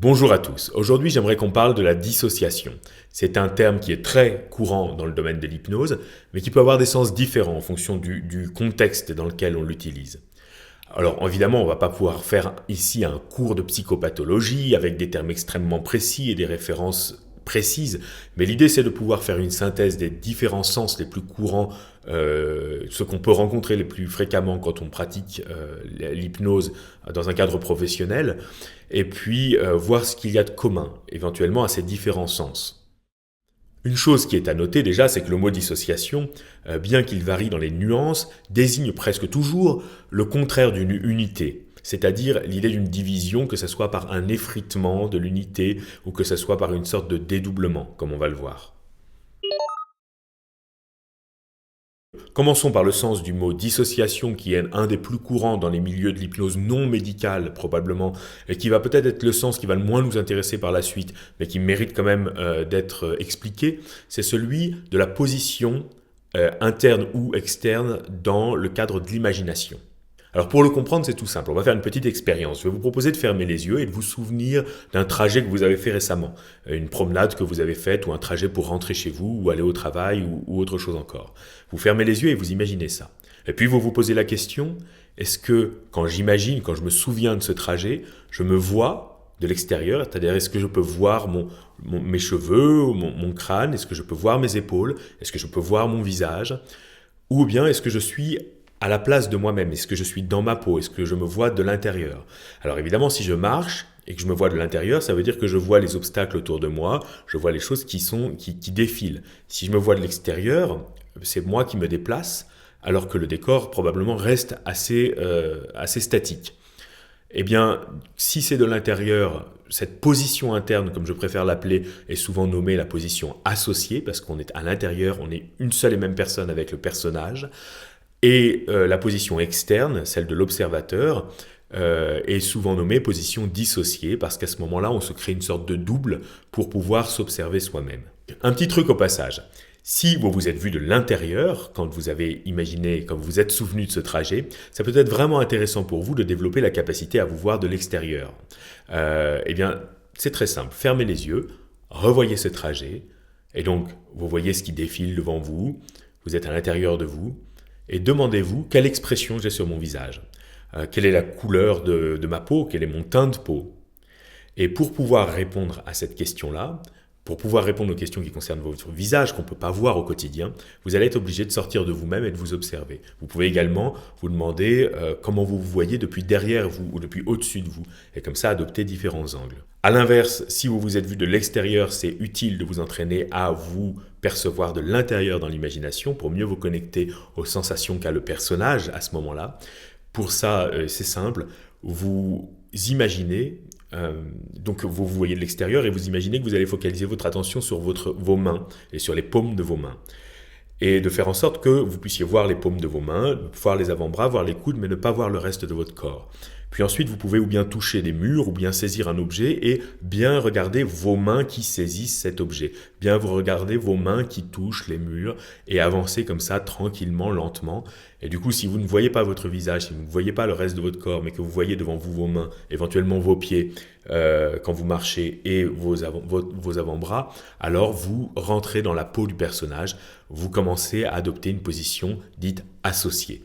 Bonjour à tous. Aujourd'hui, j'aimerais qu'on parle de la dissociation. C'est un terme qui est très courant dans le domaine de l'hypnose, mais qui peut avoir des sens différents en fonction du contexte dans lequel on l'utilise. Alors évidemment, on ne va pas pouvoir faire ici un cours de psychopathologie avec des termes extrêmement précis et des références précises, mais l'idée c'est de pouvoir faire une synthèse des différents sens les plus courants, ce qu'on peut rencontrer les plus fréquemment quand on pratique l'hypnose dans un cadre professionnel, et puis voir ce qu'il y a de commun éventuellement à ces différents sens. Une chose qui est à noter déjà, c'est que le mot dissociation, bien qu'il varie dans les nuances, désigne presque toujours le contraire d'une unité, c'est-à-dire l'idée d'une division, que ce soit par un effritement de l'unité ou que ce soit par une sorte de dédoublement, comme on va le voir. Commençons par le sens du mot dissociation, qui est un des plus courants dans les milieux de l'hypnose non médicale probablement, et qui va peut-être être le sens qui va le moins nous intéresser par la suite, mais qui mérite quand même d'être expliqué. C'est celui de la position interne ou externe dans le cadre de l'imagination. Alors pour le comprendre, c'est tout simple. On va faire une petite expérience. Je vais vous proposer de fermer les yeux et de vous souvenir d'un trajet que vous avez fait récemment. Une promenade que vous avez faite ou un trajet pour rentrer chez vous ou aller au travail ou autre chose encore. Vous fermez les yeux et vous imaginez ça. Et puis vous vous posez la question, est-ce que quand j'imagine, quand je me souviens de ce trajet, je me vois de l'extérieur, c'est-à-dire est-ce que je peux voir mes cheveux, mon crâne, est-ce que je peux voir mes épaules, est-ce que je peux voir mon visage, ou bien est-ce que je suis à la place de moi-même? Est-ce que je suis dans ma peau? Est-ce que je me vois de l'intérieur? Alors évidemment, si je marche et que je me vois de l'intérieur, ça veut dire que je vois les obstacles autour de moi, je vois les choses qui défilent. Si je me vois de l'extérieur, c'est moi qui me déplace, alors que le décor probablement reste assez statique. Eh bien, si c'est de l'intérieur, cette position interne, comme je préfère l'appeler, est souvent nommée la position associée, parce qu'on est à l'intérieur, on est une seule et même personne avec le personnage. Et la position externe, celle de l'observateur, est souvent nommée position dissociée, parce qu'à ce moment-là, on se crée une sorte de double pour pouvoir s'observer soi-même. Un petit truc au passage. Si vous vous êtes vu de l'intérieur, quand vous avez imaginé, quand vous vous êtes souvenu de ce trajet, ça peut être vraiment intéressant pour vous de développer la capacité à vous voir de l'extérieur. Eh bien, c'est très simple. Fermez les yeux, revoyez ce trajet, et donc vous voyez ce qui défile devant vous, vous êtes à l'intérieur de vous, et demandez-vous quelle expression j'ai sur mon visage, quelle est la couleur de ma peau, quel est mon teint de peau. Et pour pouvoir répondre à cette question-là, pour pouvoir répondre aux questions qui concernent votre visage, qu'on ne peut pas voir au quotidien, vous allez être obligé de sortir de vous-même et de vous observer. Vous pouvez également vous demander comment vous vous voyez depuis derrière vous ou depuis au-dessus de vous, et comme ça adopter différents angles. A l'inverse, si vous vous êtes vu de l'extérieur, c'est utile de vous entraîner à vous percevoir de l'intérieur dans l'imagination pour mieux vous connecter aux sensations qu'a le personnage à ce moment-là. Pour ça, c'est simple, vous imaginez, donc vous voyez de l'extérieur et vous imaginez que vous allez focaliser votre attention sur vos mains et sur les paumes de vos mains. Et de faire en sorte que vous puissiez voir les paumes de vos mains, voir les avant-bras, voir les coudes, mais ne pas voir le reste de votre corps. Puis ensuite, vous pouvez ou bien toucher des murs, ou bien saisir un objet, et bien regarder vos mains qui saisissent cet objet. Bien vous regardez vos mains qui touchent les murs, et avancer comme ça, tranquillement, lentement. Et du coup, si vous ne voyez pas votre visage, si vous ne voyez pas le reste de votre corps, mais que vous voyez devant vous vos mains, éventuellement vos pieds, quand vous marchez, et vos avant-bras, alors vous rentrez dans la peau du personnage, vous commencez à adopter une position dite associée.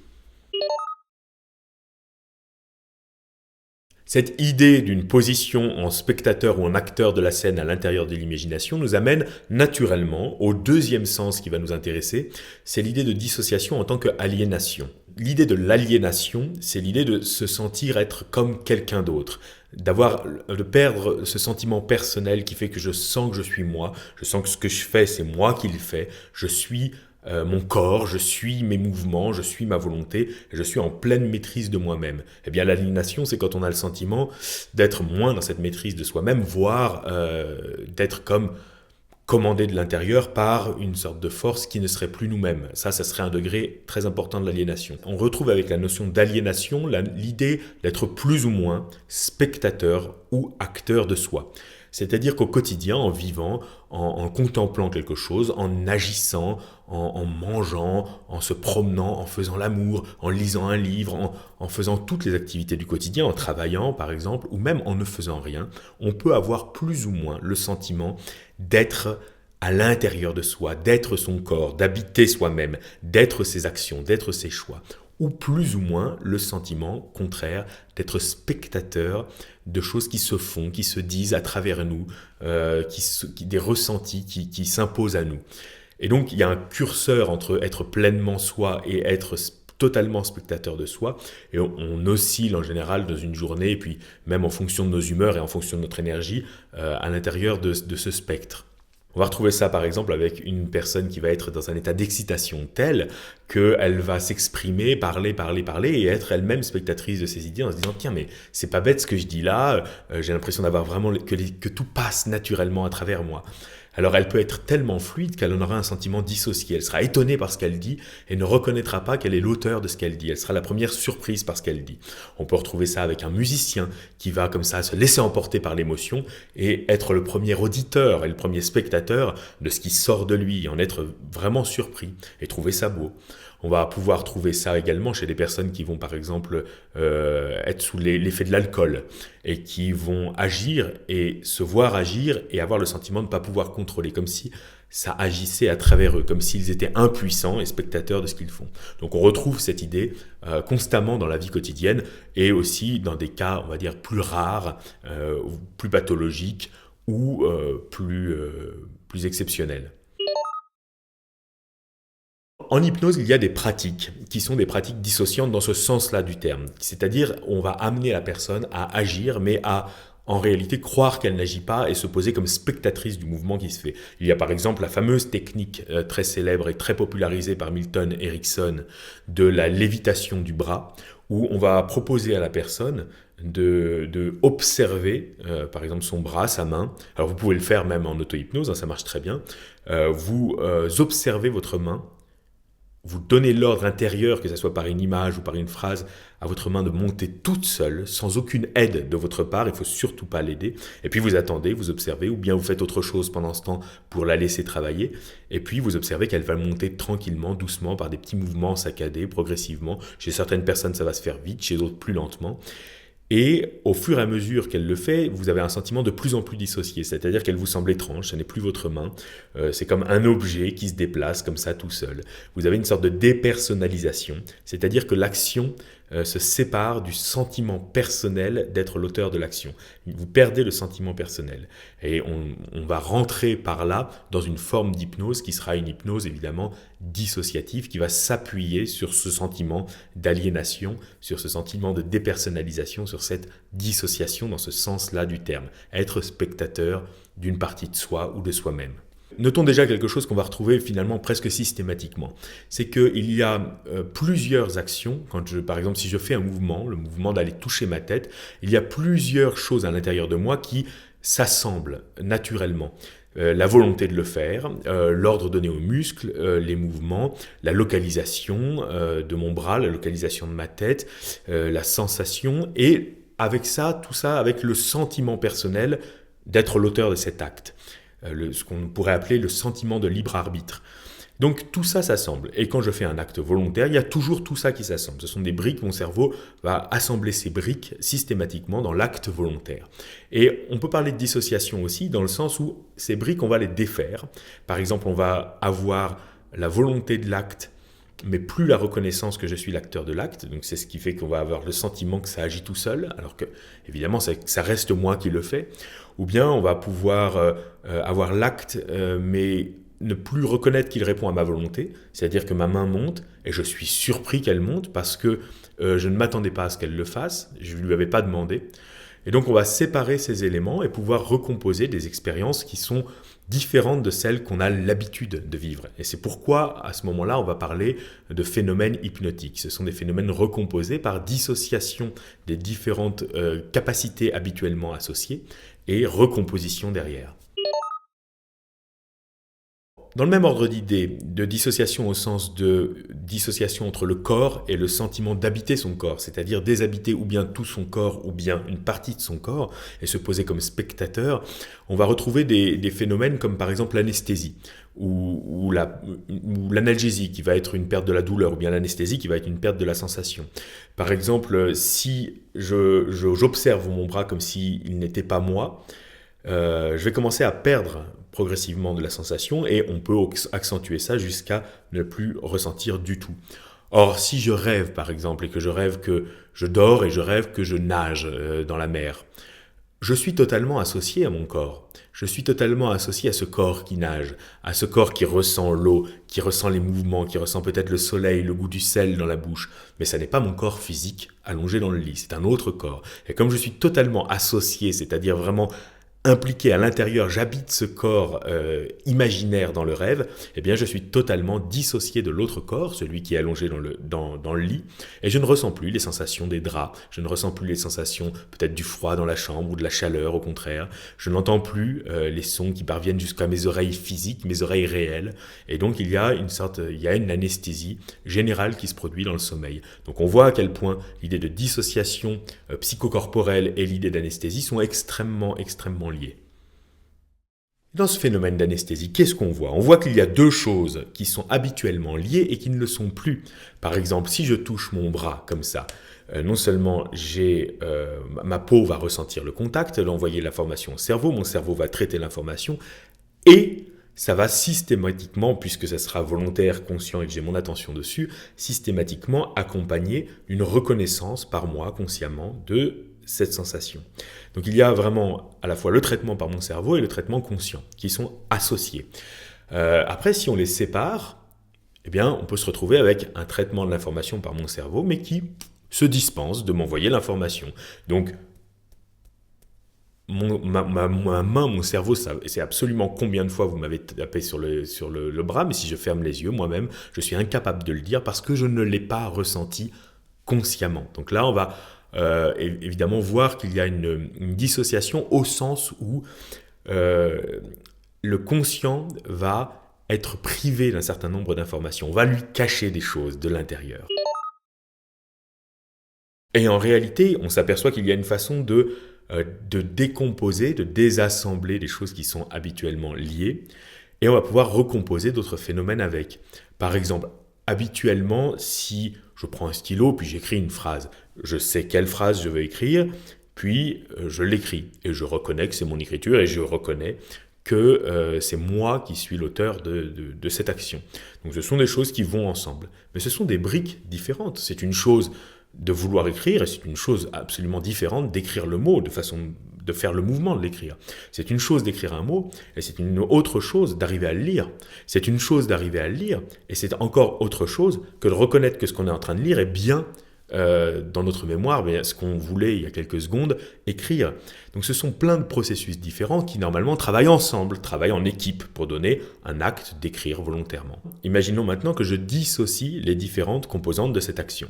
Cette idée d'une position en spectateur ou en acteur de la scène à l'intérieur de l'imagination nous amène naturellement au deuxième sens qui va nous intéresser, c'est l'idée de dissociation en tant qu'aliénation. L'idée de l'aliénation, c'est l'idée de se sentir être comme quelqu'un d'autre, de perdre ce sentiment personnel qui fait que je sens que je suis moi, je sens que ce que je fais, c'est moi qui le fais, je suis mon corps, je suis mes mouvements, je suis ma volonté, et je suis en pleine maîtrise de moi-même. Eh bien, l'aliénation, c'est quand on a le sentiment d'être moins dans cette maîtrise de soi-même, voire d'être comme commandé de l'intérieur par une sorte de force qui ne serait plus nous-mêmes. Ça serait un degré très important de l'aliénation. On retrouve avec la notion d'aliénation l'idée d'être plus ou moins spectateur ou acteur de soi. C'est-à-dire qu'au quotidien, en vivant, en contemplant quelque chose, en agissant, en mangeant, en se promenant, en faisant l'amour, en lisant un livre, en faisant toutes les activités du quotidien, en travaillant par exemple, ou même en ne faisant rien, on peut avoir plus ou moins le sentiment d'être à l'intérieur de soi, d'être son corps, d'habiter soi-même, d'être ses actions, d'être ses choix, ou plus ou moins le sentiment contraire d'être spectateur de choses qui se font, qui se disent à travers nous, des ressentis qui s'imposent à nous. Et donc il y a un curseur entre être pleinement soi et être totalement spectateur de soi, et on oscille en général dans une journée, et puis même en fonction de nos humeurs et en fonction de notre énergie, à l'intérieur de ce spectre. On va retrouver ça par exemple avec une personne qui va être dans un état d'excitation tel qu'elle va s'exprimer, parler et être elle-même spectatrice de ses idées en se disant tiens mais c'est pas bête ce que je dis là, j'ai l'impression d'avoir vraiment que tout passe naturellement à travers moi. Alors elle peut être tellement fluide qu'elle en aura un sentiment dissocié. Elle sera étonnée par ce qu'elle dit et ne reconnaîtra pas qu'elle est l'auteur de ce qu'elle dit. Elle sera la première surprise par ce qu'elle dit. On peut retrouver ça avec un musicien qui va comme ça se laisser emporter par l'émotion et être le premier auditeur et le premier spectateur de ce qui sort de lui, en être vraiment surpris et trouver ça beau. On va pouvoir trouver ça également chez des personnes qui vont par exemple être sous l'effet de l'alcool et qui vont agir et se voir agir et avoir le sentiment de ne pas pouvoir contrôler, comme si ça agissait à travers eux, comme s'ils étaient impuissants et spectateurs de ce qu'ils font. Donc on retrouve cette idée constamment dans la vie quotidienne et aussi dans des cas, on va dire, plus rares, plus pathologiques ou plus exceptionnels. En hypnose, il y a des pratiques qui sont des pratiques dissociantes dans ce sens-là du terme. C'est-à-dire, on va amener la personne à agir, mais à en réalité croire qu'elle n'agit pas et se poser comme spectatrice du mouvement qui se fait. Il y a par exemple la fameuse technique très célèbre et très popularisée par Milton Erickson de la lévitation du bras, où on va proposer à la personne de observer par exemple son bras, sa main. Alors vous pouvez le faire même en auto-hypnose, hein, ça marche très bien. Vous observez votre main. Vous donnez l'ordre intérieur, que ce soit par une image ou par une phrase, à votre main de monter toute seule, sans aucune aide de votre part, il ne faut surtout pas l'aider. Et puis vous attendez, vous observez, ou bien vous faites autre chose pendant ce temps pour la laisser travailler. Et puis vous observez qu'elle va monter tranquillement, doucement, par des petits mouvements saccadés, progressivement. Chez certaines personnes, ça va se faire vite, chez d'autres plus lentement. Et au fur et à mesure qu'elle le fait, vous avez un sentiment de plus en plus dissocié, c'est-à-dire qu'elle vous semble étrange, ce n'est plus votre main, c'est comme un objet qui se déplace comme ça tout seul. Vous avez une sorte de dépersonnalisation, c'est-à-dire que l'action se sépare du sentiment personnel d'être l'auteur de l'action. Vous perdez le sentiment personnel. Et on va rentrer par là dans une forme d'hypnose qui sera une hypnose évidemment dissociative, qui va s'appuyer sur ce sentiment d'aliénation, sur ce sentiment de dépersonnalisation, sur cette dissociation dans ce sens-là du terme. Être spectateur d'une partie de soi ou de soi-même. Notons déjà quelque chose qu'on va retrouver finalement presque systématiquement. C'est qu'il y a plusieurs actions, par exemple si je fais un mouvement, le mouvement d'aller toucher ma tête, il y a plusieurs choses à l'intérieur de moi qui s'assemblent naturellement. La volonté de le faire, l'ordre donné aux muscles, les mouvements, la localisation de mon bras, la localisation de ma tête, la sensation, et avec ça, tout ça, avec le sentiment personnel d'être l'auteur de cet acte. Ce qu'on pourrait appeler le sentiment de libre arbitre. Donc tout ça s'assemble. Et quand je fais un acte volontaire, il y a toujours tout ça qui s'assemble. Ce sont des briques, mon cerveau va assembler ces briques systématiquement dans l'acte volontaire. Et on peut parler de dissociation aussi, dans le sens où ces briques, on va les défaire. Par exemple, on va avoir la volonté de l'acte, mais plus la reconnaissance que je suis l'acteur de l'acte. Donc c'est ce qui fait qu'on va avoir le sentiment que ça agit tout seul, alors que évidemment ça reste moi qui le fais. Ou bien on va pouvoir avoir l'acte, mais ne plus reconnaître qu'il répond à ma volonté, c'est-à-dire que ma main monte et je suis surpris qu'elle monte parce que je ne m'attendais pas à ce qu'elle le fasse, je ne lui avais pas demandé. Et donc on va séparer ces éléments et pouvoir recomposer des expériences qui sont différentes de celles qu'on a l'habitude de vivre. Et c'est pourquoi, à ce moment-là, on va parler de phénomènes hypnotiques. Ce sont des phénomènes recomposés par dissociation des différentes capacités habituellement associées, et recomposition derrière. dans le même ordre d'idée, de dissociation au sens de dissociation entre le corps et le sentiment d'habiter son corps, c'est-à-dire déshabiter ou bien tout son corps ou bien une partie de son corps et se poser comme spectateur, on va retrouver des phénomènes comme par exemple l'anesthésie ou l'analgésie qui va être une perte de la douleur ou bien l'anesthésie qui va être une perte de la sensation. Par exemple, si j'observe mon bras comme s'il n'était pas moi, je vais commencer à perdre progressivement de la sensation et on peut accentuer ça jusqu'à ne plus ressentir du tout. Or, si je rêve par exemple et que je rêve que je dors et je rêve que je nage dans la mer, je suis totalement associé à mon corps. Je suis totalement associé à ce corps qui nage, à ce corps qui ressent l'eau, qui ressent les mouvements, qui ressent peut-être le soleil, le goût du sel dans la bouche. Mais ça n'est pas mon corps physique allongé dans le lit, c'est un autre corps. Et comme je suis totalement associé, c'est-à-dire vraiment impliqué à l'intérieur, j'habite ce corps imaginaire dans le rêve, eh bien je suis totalement dissocié de l'autre corps, celui qui est allongé dans le lit, et je ne ressens plus les sensations des draps, je ne ressens plus les sensations peut-être du froid dans la chambre ou de la chaleur au contraire, je n'entends plus les sons qui parviennent jusqu'à mes oreilles physiques, mes oreilles réelles, et donc il y a une anesthésie générale qui se produit dans le sommeil. Donc on voit à quel point l'idée de dissociation psychocorporelle et l'idée d'anesthésie sont extrêmement liés. Dans ce phénomène d'anesthésie, qu'est-ce qu'on voit? On voit qu'il y a deux choses qui sont habituellement liées et qui ne le sont plus. Par exemple, si je touche mon bras comme ça, non seulement ma peau va ressentir le contact, elle va envoyer l'information au cerveau, mon cerveau va traiter l'information et ça va systématiquement, puisque ça sera volontaire, conscient et que j'ai mon attention dessus, systématiquement accompagner une reconnaissance par moi, consciemment, de cette sensation. Donc il y a vraiment à la fois le traitement par mon cerveau et le traitement conscient qui sont associés. Après, si on les sépare, eh bien, on peut se retrouver avec un traitement de l'information par mon cerveau, mais qui se dispense de m'envoyer l'information. Donc, ma main, mon cerveau, c'est absolument combien de fois vous m'avez tapé sur le bras, mais si je ferme les yeux, moi-même, je suis incapable de le dire parce que je ne l'ai pas ressenti consciemment. Donc là, on va évidemment voir qu'il y a une dissociation au sens où le conscient va être privé d'un certain nombre d'informations. On va lui cacher des choses de l'intérieur. Et en réalité, on s'aperçoit qu'il y a une façon de décomposer, de désassembler des choses qui sont habituellement liées, et on va pouvoir recomposer d'autres phénomènes avec. Par exemple, habituellement, si je prends un stylo, puis j'écris une phrase, je sais quelle phrase je veux écrire, puis je l'écris, et je reconnais que c'est mon écriture, et je reconnais que c'est moi qui suis l'auteur de cette action. Donc ce sont des choses qui vont ensemble. Mais ce sont des briques différentes. C'est une chose de vouloir écrire, et c'est une chose absolument différente d'écrire le mot, de façon de faire le mouvement de l'écrire. C'est une chose d'écrire un mot, et c'est une autre chose d'arriver à le lire. C'est une chose d'arriver à le lire, et c'est encore autre chose que de reconnaître que ce qu'on est en train de lire est bien dans notre mémoire, mais ce qu'on voulait il y a quelques secondes écrire. Donc ce sont plein de processus différents qui normalement travaillent ensemble, travaillent en équipe pour donner un acte d'écrire volontairement. Imaginons maintenant que je dissocie les différentes composantes de cette action.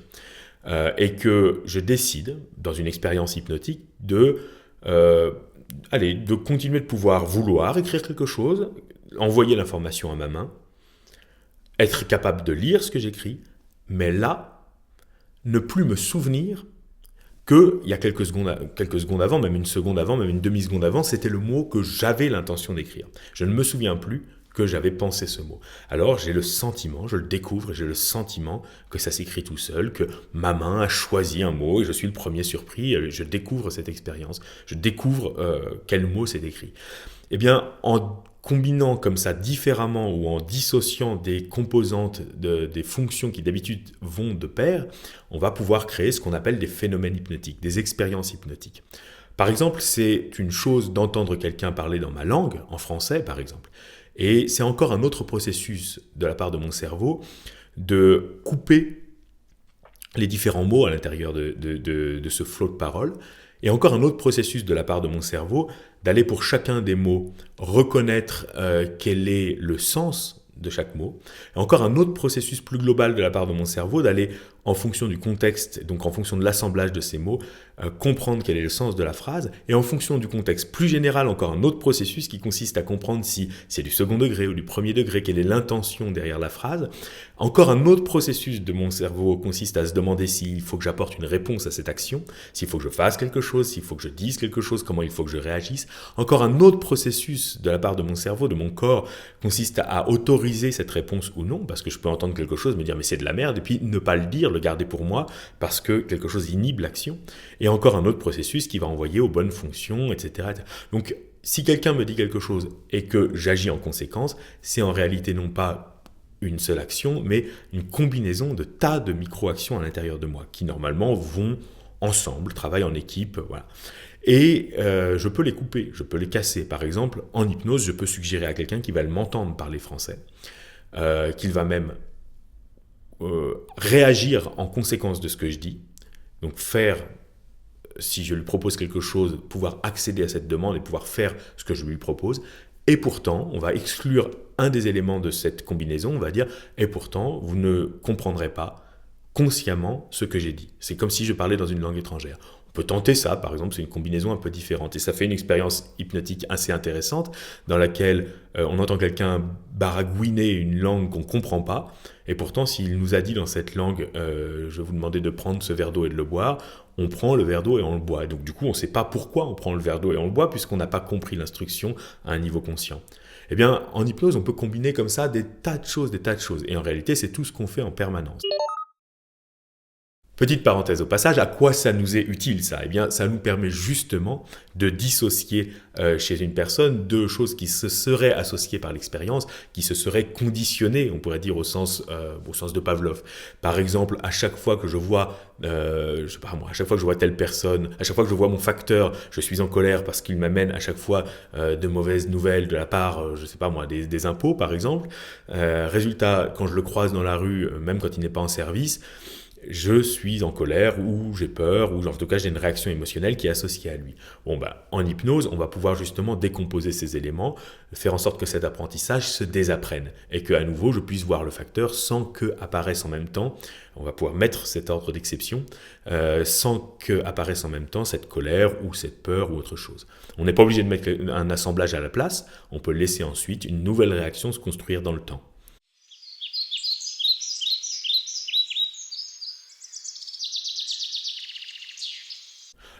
Et que je décide, dans une expérience hypnotique, de continuer de pouvoir vouloir écrire quelque chose, envoyer l'information à ma main, être capable de lire ce que j'écris, mais là, ne plus me souvenir qu'il y a quelques secondes avant, même une seconde avant, même une demi-seconde avant, c'était le mot que j'avais l'intention d'écrire. Je ne me souviens plus que j'avais pensé ce mot. Alors j'ai le sentiment, je le découvre, j'ai le sentiment que ça s'écrit tout seul, que ma main a choisi un mot et je suis le premier surpris, je découvre cette expérience, je découvre quel mot c'est écrit. Eh bien, en combinant comme ça différemment ou en dissociant des composantes des fonctions qui d'habitude vont de pair, on va pouvoir créer ce qu'on appelle des phénomènes hypnotiques, des expériences hypnotiques. Par exemple, c'est une chose d'entendre quelqu'un parler dans ma langue, en français par exemple. Et c'est encore un autre processus de la part de mon cerveau de couper les différents mots à l'intérieur de ce flot de paroles. Et encore un autre processus de la part de mon cerveau d'aller pour chacun des mots reconnaître quel est le sens de chaque mot. Et encore un autre processus plus global de la part de mon cerveau d'aller en fonction du contexte, donc en fonction de l'assemblage de ces mots, comprendre quel est le sens de la phrase, et en fonction du contexte plus général, encore un autre processus qui consiste à comprendre si c'est du second degré ou du premier degré, quelle est l'intention derrière la phrase. Encore un autre processus de mon cerveau consiste à se demander s'il faut que j'apporte une réponse à cette action, s'il faut que je fasse quelque chose, s'il faut que je dise quelque chose, comment il faut que je réagisse. Encore un autre processus de la part de mon cerveau, de mon corps, consiste à autoriser cette réponse ou non, parce que je peux entendre quelque chose, me dire mais c'est de la merde, et puis ne pas le dire, le garder pour moi, parce que quelque chose inhibe l'action. Et encore un autre processus qui va envoyer aux bonnes fonctions, etc. Donc, si quelqu'un me dit quelque chose et que j'agis en conséquence, c'est en réalité non pas une seule action, mais une combinaison de tas de micro-actions à l'intérieur de moi, qui normalement vont ensemble, travaillent en équipe, voilà. Et je peux les couper, je peux les casser. Par exemple, en hypnose, je peux suggérer à quelqu'un qui va m'entendre parler français, qu'il va même réagir en conséquence de ce que je dis, donc faire, si je lui propose quelque chose, pouvoir accéder à cette demande et pouvoir faire ce que je lui propose. Et pourtant, on va exclure un des éléments de cette combinaison, on va dire, et pourtant, vous ne comprendrez pas consciemment ce que j'ai dit. C'est comme si je parlais dans une langue étrangère. On peut tenter ça, par exemple, c'est une combinaison un peu différente. Et ça fait une expérience hypnotique assez intéressante dans laquelle on entend quelqu'un baragouiner une langue qu'on ne comprend pas. Et pourtant, s'il nous a dit dans cette langue, je vais vous demander de prendre ce verre d'eau et de le boire, on prend le verre d'eau et on le boit. Et donc du coup, on ne sait pas pourquoi on prend le verre d'eau et on le boit, puisqu'on n'a pas compris l'instruction à un niveau conscient. Eh bien, en hypnose, on peut combiner comme ça des tas de choses. Et en réalité, c'est tout ce qu'on fait en permanence. Petite parenthèse au passage, à quoi ça nous est utile ça ? Eh bien, ça nous permet justement de dissocier chez une personne deux choses qui se seraient associées par l'expérience, qui se seraient conditionnées, on pourrait dire au sens de Pavlov. Par exemple, à chaque fois que je vois, je sais pas moi, à chaque fois que je vois telle personne, à chaque fois que je vois mon facteur, je suis en colère parce qu'il m'amène à chaque fois de mauvaises nouvelles de la part, je sais pas moi, des impôts par exemple. Résultat, quand je le croise dans la rue, même quand il n'est pas en service, je suis en colère ou j'ai peur ou en tout cas j'ai une réaction émotionnelle qui est associée à lui. Bon en hypnose, on va pouvoir justement décomposer ces éléments, faire en sorte que cet apprentissage se désapprenne et qu'à nouveau je puisse voir le facteur sans que apparaisse en même temps, on va pouvoir mettre cet ordre d'exception, sans que apparaisse en même temps cette colère ou cette peur ou autre chose. On n'est pas obligé de mettre un assemblage à la place, on peut laisser ensuite une nouvelle réaction se construire dans le temps.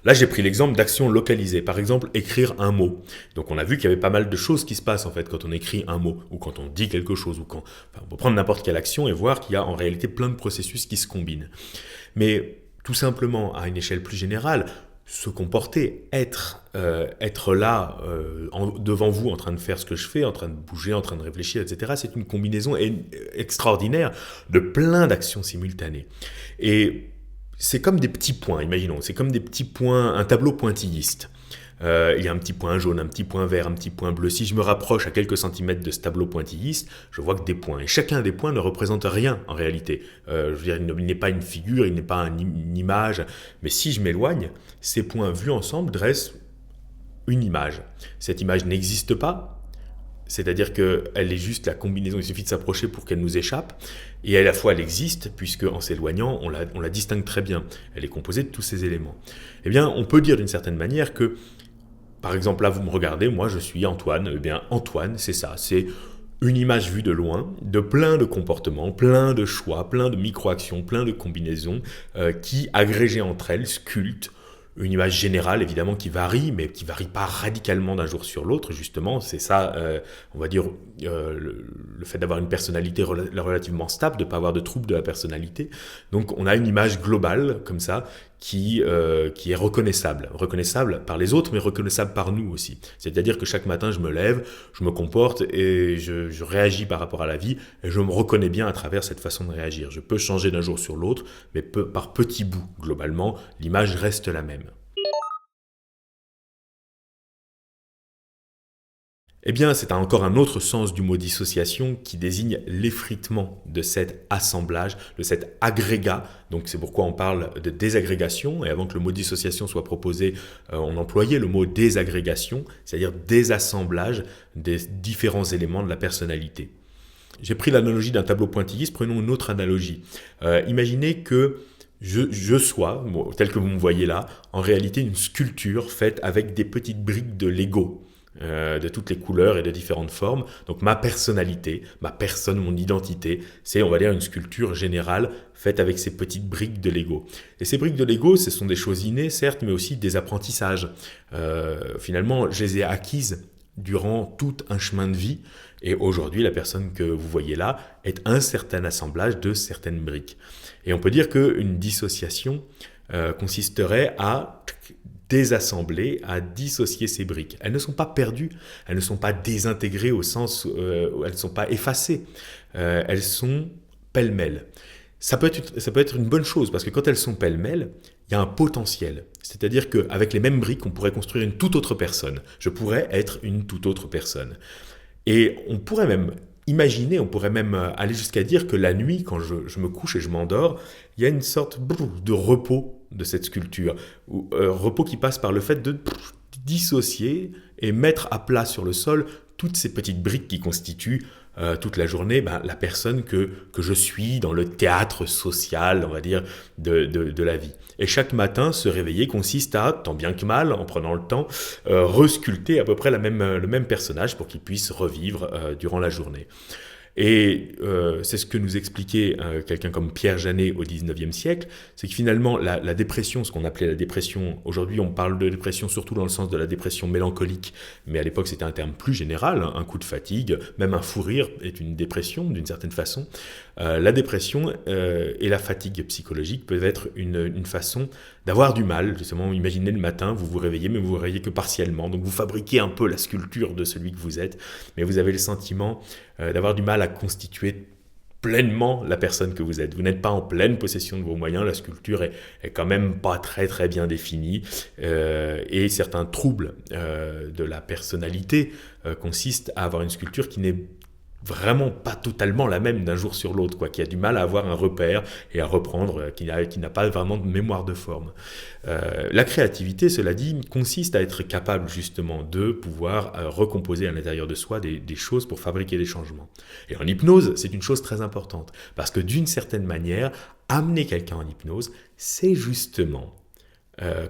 Là, j'ai pris l'exemple d'actions localisées. Par exemple, écrire un mot. Donc, on a vu qu'il y avait pas mal de choses qui se passent, en fait, quand on écrit un mot, ou quand on dit quelque chose, ou quand... Enfin, on peut prendre n'importe quelle action et voir qu'il y a en réalité plein de processus qui se combinent. Mais, tout simplement, à une échelle plus générale, se comporter, être là, devant vous, en train de faire ce que je fais, en train de bouger, en train de réfléchir, etc., c'est une combinaison extraordinaire de plein d'actions simultanées. Et c'est comme des petits points, imaginons, c'est comme des petits points, un tableau pointilliste. Il y a un petit point jaune, un petit point vert, un petit point bleu. Si je me rapproche à quelques centimètres de ce tableau pointilliste, je vois que des points. Et chacun des points ne représente rien en réalité. Je veux dire, il n'est pas une figure, il n'est pas une image. Mais si je m'éloigne, ces points vus ensemble dressent une image. Cette image n'existe pas. C'est-à-dire qu'elle est juste la combinaison, il suffit de s'approcher pour qu'elle nous échappe, et à la fois elle existe, puisque en s'éloignant, on la distingue très bien. Elle est composée de tous ces éléments. Eh bien, on peut dire d'une certaine manière que, par exemple, là vous me regardez, moi je suis Antoine, eh bien Antoine, c'est ça, c'est une image vue de loin, de plein de comportements, plein de choix, plein de micro-actions, plein de combinaisons, qui, agrégées entre elles, sculptent une image générale, évidemment, qui varie, mais qui varie pas radicalement d'un jour sur l'autre, justement. C'est ça, on va dire, le fait d'avoir une personnalité relativement stable, de ne pas avoir de troubles de la personnalité. Donc, on a une image globale, comme ça, qui est reconnaissable par les autres, mais reconnaissable par nous aussi. C'est-à-dire que chaque matin, je me lève, je me comporte et je réagis par rapport à la vie, et je me reconnais bien à travers cette façon de réagir. Je peux changer d'un jour sur l'autre, mais par petits bouts. Globalement, l'image reste la même. Eh bien, c'est encore un autre sens du mot dissociation qui désigne l'effritement de cet assemblage, de cet agrégat. Donc c'est pourquoi on parle de désagrégation. Et avant que le mot dissociation soit proposé, on employait le mot désagrégation, c'est-à-dire désassemblage des différents éléments de la personnalité. J'ai pris l'analogie d'un tableau pointilliste, prenons une autre analogie. Imaginez que je sois, tel que vous me voyez là, en réalité une sculpture faite avec des petites briques de Lego. De toutes les couleurs et de différentes formes. Donc ma personnalité, ma personne, mon identité, c'est on va dire une sculpture générale faite avec ces petites briques de Lego. Et ces briques de Lego, ce sont des choses innées certes, mais aussi des apprentissages. Finalement, je les ai acquises durant tout un chemin de vie. Et aujourd'hui, la personne que vous voyez là est un certain assemblage de certaines briques. Et on peut dire qu'une dissociation consisterait à désassembler, à dissocier ces briques. Elles ne sont pas perdues, elles ne sont pas désintégrées au sens où elles ne sont pas effacées, elles sont pêle-mêle. Ça peut être une bonne chose parce que quand elles sont pêle-mêle, il y a un potentiel. C'est-à-dire qu'avec les mêmes briques, on pourrait construire une toute autre personne. Je pourrais être une toute autre personne. Et on pourrait même imaginer, on pourrait même aller jusqu'à dire que la nuit, quand je me couche et je m'endors, il y a une sorte de repos de cette sculpture. Repos qui passe par le fait de dissocier et mettre à plat sur le sol toutes ces petites briques qui constituent toute la journée la personne que je suis dans le théâtre social, on va dire, de la vie. Et chaque matin, se réveiller consiste à, tant bien que mal, en prenant le temps, resculpter à peu près le même personnage pour qu'il puisse revivre durant la journée. Et c'est ce que nous expliquait quelqu'un comme Pierre Janet au XIXe siècle, c'est que finalement la dépression, ce qu'on appelait la dépression, aujourd'hui on parle de dépression surtout dans le sens de la dépression mélancolique, mais à l'époque c'était un terme plus général, un coup de fatigue, même un fou rire est une dépression d'une certaine façon. La dépression et la fatigue psychologique peuvent être une façon d'avoir du mal, justement. Imaginez le matin, vous vous réveillez, mais vous vous réveillez que partiellement, donc vous fabriquez un peu la sculpture de celui que vous êtes, mais vous avez le sentiment d'avoir du mal à constituer pleinement la personne que vous êtes. Vous n'êtes pas en pleine possession de vos moyens, la sculpture est quand même pas très très bien définie, et certains troubles de la personnalité consistent à avoir une sculpture qui n'est vraiment pas totalement la même d'un jour sur l'autre, qui a du mal à avoir un repère et à reprendre, qui n'a pas vraiment de mémoire de forme. La créativité, cela dit, consiste à être capable justement de pouvoir recomposer à l'intérieur de soi des choses pour fabriquer des changements. Et en hypnose, c'est une chose très importante, parce que d'une certaine manière, amener quelqu'un en hypnose, c'est justement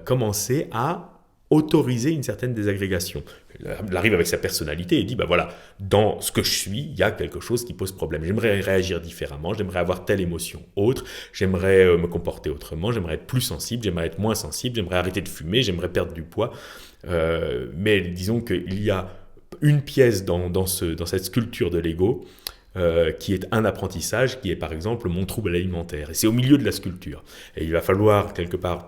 commencer à autoriser une certaine désagrégation. Il arrive avec sa personnalité et dit, voilà, dans ce que je suis, il y a quelque chose qui pose problème. J'aimerais réagir différemment, j'aimerais avoir telle émotion autre, j'aimerais me comporter autrement, j'aimerais être plus sensible, j'aimerais être moins sensible, j'aimerais arrêter de fumer, j'aimerais perdre du poids. Mais disons qu'il y a une pièce dans cette sculpture de Lego qui est un apprentissage, qui est par exemple mon trouble alimentaire. Et c'est au milieu de la sculpture. Et il va falloir quelque part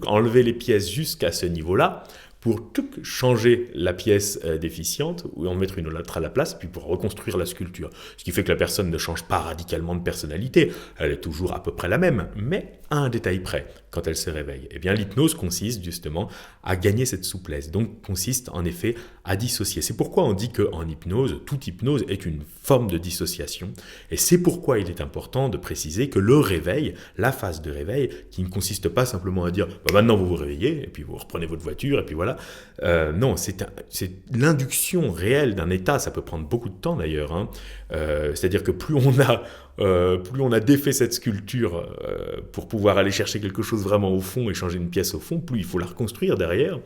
enlever les pièces jusqu'à ce niveau-là pour changer la pièce déficiente ou en mettre une autre à la place, puis pour reconstruire la sculpture. Ce qui fait que la personne ne change pas radicalement de personnalité, elle est toujours à peu près la même, mais à un détail près, quand elle se réveille. Eh bien, l'hypnose consiste justement à gagner cette souplesse, donc consiste en effet à dissocier. C'est pourquoi on dit qu'en hypnose, toute hypnose est une forme de dissociation, et c'est pourquoi il est important de préciser que le réveil, la phase de réveil, qui ne consiste pas simplement à dire maintenant vous vous réveillez, et puis vous reprenez votre voiture, et puis voilà. Non, c'est l'induction réelle d'un état, ça peut prendre beaucoup de temps d'ailleurs. C'est-à-dire que plus on a défait cette sculpture pour pouvoir aller chercher quelque chose vraiment au fond et changer une pièce au fond, plus il faut la reconstruire derrière.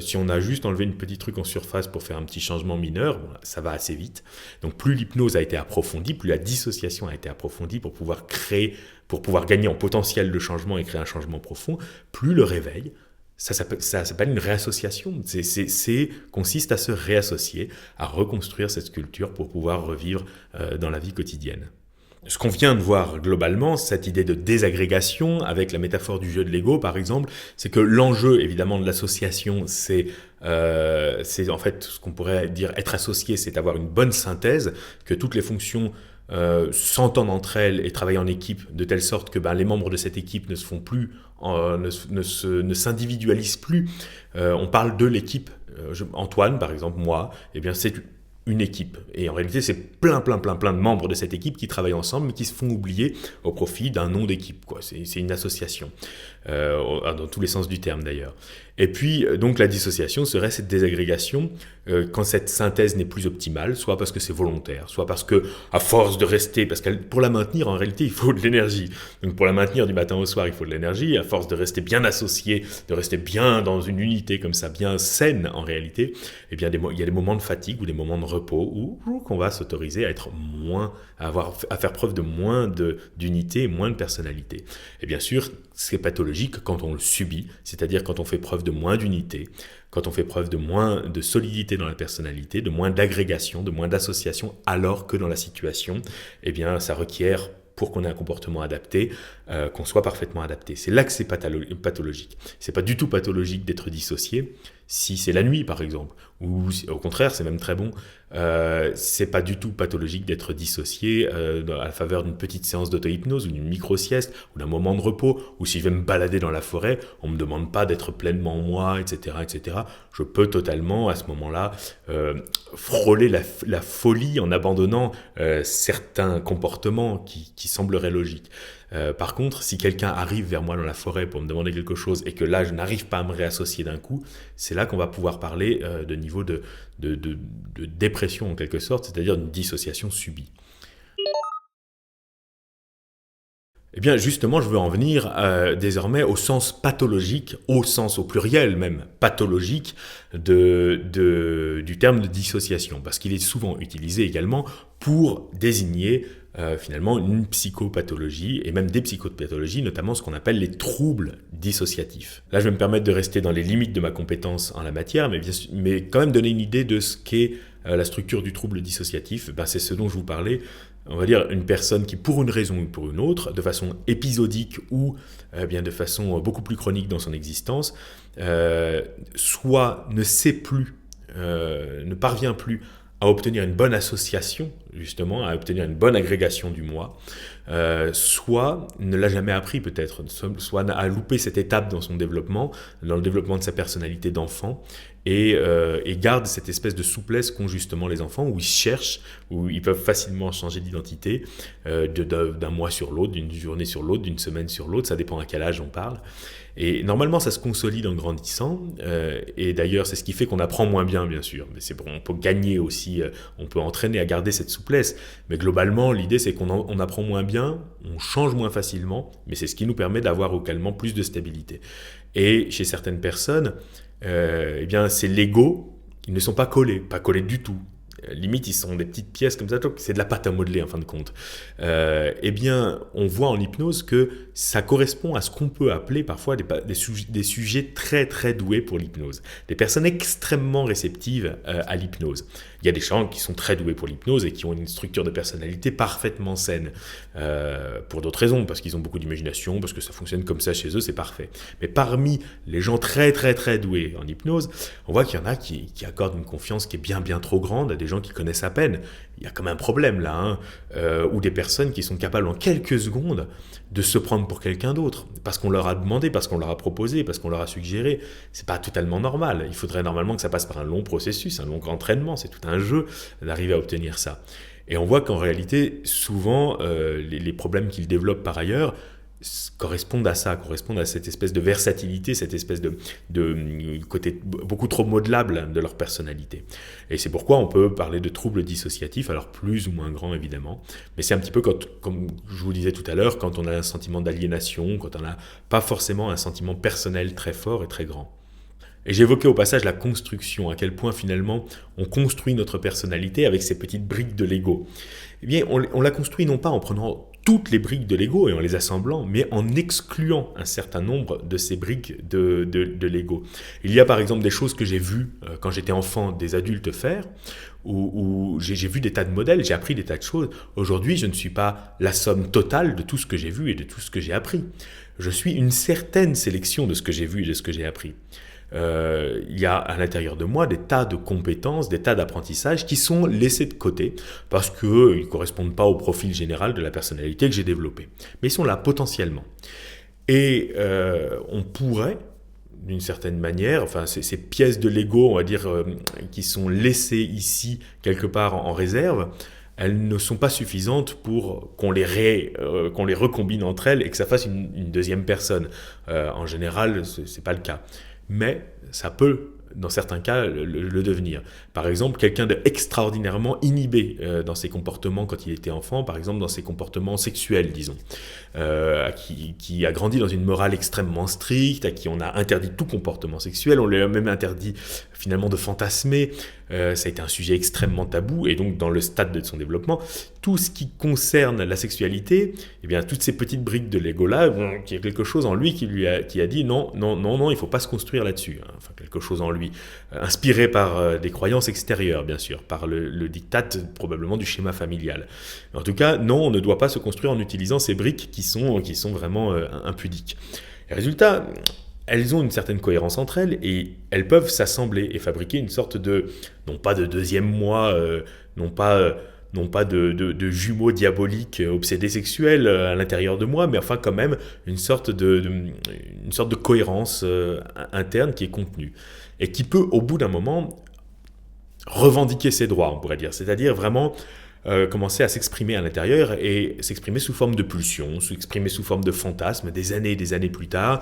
Si on a juste enlevé une petite truc en surface pour faire un petit changement mineur, ça va assez vite. Donc plus l'hypnose a été approfondie, plus la dissociation a été approfondie pour pouvoir gagner en potentiel de changement et créer un changement profond, plus le réveil, ça s'appelle une réassociation. Consiste à se réassocier, à reconstruire cette sculpture pour pouvoir revivre dans la vie quotidienne. Ce qu'on vient de voir globalement, cette idée de désagrégation, avec la métaphore du jeu de Lego par exemple, c'est que l'enjeu évidemment de l'association, c'est en fait ce qu'on pourrait dire être associé, c'est avoir une bonne synthèse, que toutes les fonctions s'entendent entre elles et travaillent en équipe de telle sorte que les membres de cette équipe ne se font plus, ne s'individualisent plus. On parle de l'équipe. Antoine, par exemple, moi, eh bien c'est une équipe. Et en réalité, c'est plein de membres de cette équipe qui travaillent ensemble, mais qui se font oublier au profit d'un nom d'équipe, C'est une association, dans tous les sens du terme d'ailleurs. Et puis, donc, la dissociation serait cette désagrégation quand cette synthèse n'est plus optimale, soit parce que c'est volontaire, soit parce que, à force de rester, parce que pour la maintenir, en réalité, il faut de l'énergie. Donc pour la maintenir du matin au soir, il faut de l'énergie. À force de rester bien associé, de rester bien dans une unité comme ça, bien saine en réalité, eh bien, il y a des moments de fatigue ou des moments de repos où qu'on va s'autoriser à être moins, à faire preuve de moins d'unité, moins de personnalité. Et bien sûr, c'est pathologique quand on le subit, c'est-à-dire quand on fait preuve de moins d'unité, quand on fait preuve de moins de solidité dans la personnalité, de moins d'agrégation, de moins d'association, alors que dans la situation, eh bien, ça requiert, pour qu'on ait un comportement adapté, qu'on soit parfaitement adapté. C'est là que c'est pathologique. C'est pas du tout pathologique d'être dissocié, si c'est la nuit par exemple, ou au contraire c'est même très bon. C'est pas du tout pathologique d'être dissocié à la faveur d'une petite séance d'auto-hypnose ou d'une micro-sieste ou d'un moment de repos, ou si je vais me balader dans la forêt, on me demande pas d'être pleinement moi, etc., etc. Je peux totalement à ce moment-là frôler la folie en abandonnant certains comportements qui sembleraient logiques. Par contre, si quelqu'un arrive vers moi dans la forêt pour me demander quelque chose et que là je n'arrive pas à me réassocier d'un coup, c'est là qu'on va pouvoir parler de niveau de dépression en quelque sorte, c'est-à-dire une dissociation subie. Eh bien justement, je veux en venir désormais au sens pathologique, au sens au pluriel même, pathologique du terme de dissociation, parce qu'il est souvent utilisé également pour désigner finalement une psychopathologie et même des psychopathologies, notamment ce qu'on appelle les troubles dissociatifs. Là, je vais me permettre de rester dans les limites de ma compétence en la matière, mais quand même donner une idée de ce qu'est la structure du trouble dissociatif. C'est ce dont je vous parlais. On va dire une personne qui, pour une raison ou pour une autre, de façon épisodique ou bien de façon beaucoup plus chronique dans son existence, soit ne sait plus, ne parvient plus à obtenir une bonne association, justement, à obtenir une bonne agrégation du moi, soit ne l'a jamais appris peut-être, soit a loupé cette étape dans son développement, dans le développement de sa personnalité d'enfant, et garde cette espèce de souplesse qu'ont justement les enfants, où ils cherchent, où ils peuvent facilement changer d'identité d'un mois sur l'autre, d'une journée sur l'autre, d'une semaine sur l'autre, ça dépend à quel âge on parle. Et normalement, ça se consolide en grandissant, et d'ailleurs, c'est ce qui fait qu'on apprend moins bien sûr. Mais c'est bon, on peut gagner aussi, on peut entraîner à garder cette souplesse, mais globalement, l'idée, c'est qu'on apprend moins bien, on change moins facilement, mais c'est ce qui nous permet d'avoir également plus de stabilité. Et chez certaines personnes, eh bien, c'est l'ego, ils ne sont pas collés du tout. Limite, ils sont des petites pièces comme ça, c'est de la pâte à modeler en fin de compte. Eh bien, on voit en hypnose que ça correspond à ce qu'on peut appeler parfois des sujets très très doués pour l'hypnose. Des personnes extrêmement réceptives à l'hypnose. Il y a des gens qui sont très doués pour l'hypnose et qui ont une structure de personnalité parfaitement saine. Pour d'autres raisons, parce qu'ils ont beaucoup d'imagination, parce que ça fonctionne comme ça chez eux, c'est parfait. Mais parmi les gens très très très doués en hypnose, on voit qu'il y en a qui accordent une confiance qui est bien bien trop grande à des gens qui connaissent à peine. Il y a comme un problème là, ou des personnes qui sont capables en quelques secondes de se prendre pour quelqu'un d'autre, parce qu'on leur a demandé, parce qu'on leur a proposé, parce qu'on leur a suggéré. C'est pas totalement normal. Il faudrait normalement que ça passe par un long processus, un long entraînement, c'est tout un jeu d'arriver à obtenir ça. Et on voit qu'en réalité, souvent, les problèmes qu'ils développent par ailleurs correspondent à ça, correspondent à cette espèce de versatilité, cette espèce de côté beaucoup trop modelable de leur personnalité. Et c'est pourquoi on peut parler de troubles dissociatifs, alors plus ou moins grands évidemment, mais c'est un petit peu comme je vous disais tout à l'heure, quand on a un sentiment d'aliénation, quand on n'a pas forcément un sentiment personnel très fort et très grand. Et j'évoquais au passage la construction, à quel point finalement on construit notre personnalité avec ces petites briques de Lego. Eh bien, on la construit non pas en prenant toutes les briques de Lego et en les assemblant, mais en excluant un certain nombre de ces briques de Lego. Il y a par exemple des choses que j'ai vues quand j'étais enfant des adultes faire, où j'ai vu des tas de modèles, j'ai appris des tas de choses. Aujourd'hui, je ne suis pas la somme totale de tout ce que j'ai vu et de tout ce que j'ai appris. Je suis une certaine sélection de ce que j'ai vu et de ce que j'ai appris. Il y a à l'intérieur de moi des tas de compétences, des tas d'apprentissages qui sont laissés de côté parce qu'ils ne correspondent pas au profil général de la personnalité que j'ai développée. Mais ils sont là potentiellement. Et on pourrait, d'une certaine manière, enfin ces pièces de Lego, on va dire, qui sont laissées ici quelque part en réserve, elles ne sont pas suffisantes pour qu'on les recombine entre elles et que ça fasse une deuxième personne. En général, ce n'est pas le cas. Mais ça peut dans certains cas, le devenir. Par exemple, quelqu'un d'extraordinairement inhibé dans ses comportements quand il était enfant, par exemple dans ses comportements sexuels, disons, qui a grandi dans une morale extrêmement stricte, à qui on a interdit tout comportement sexuel, on lui a même interdit finalement de fantasmer, ça a été un sujet extrêmement tabou, et donc dans le stade de son développement, tout ce qui concerne la sexualité, eh bien, toutes ces petites briques de Lego-là, il y a quelque chose en lui qui a dit non, non, non, non, il ne faut pas se construire là-dessus. Hein. Enfin, quelque chose en lui, inspiré par des croyances extérieures, bien sûr, par le diktat probablement du schéma familial. En tout cas, non, on ne doit pas se construire en utilisant ces briques qui sont vraiment impudiques. Et résultat, elles ont une certaine cohérence entre elles et elles peuvent s'assembler et fabriquer une sorte de, non pas de deuxième moi, non pas de jumeaux diaboliques obsédés sexuels à l'intérieur de moi, mais enfin quand même une sorte de cohérence interne qui est contenue et qui peut au bout d'un moment revendiquer ses droits, on pourrait dire, c'est-à-dire vraiment commencer à s'exprimer à l'intérieur et s'exprimer sous forme de pulsion, s'exprimer sous forme de fantasme, des années et des années plus tard,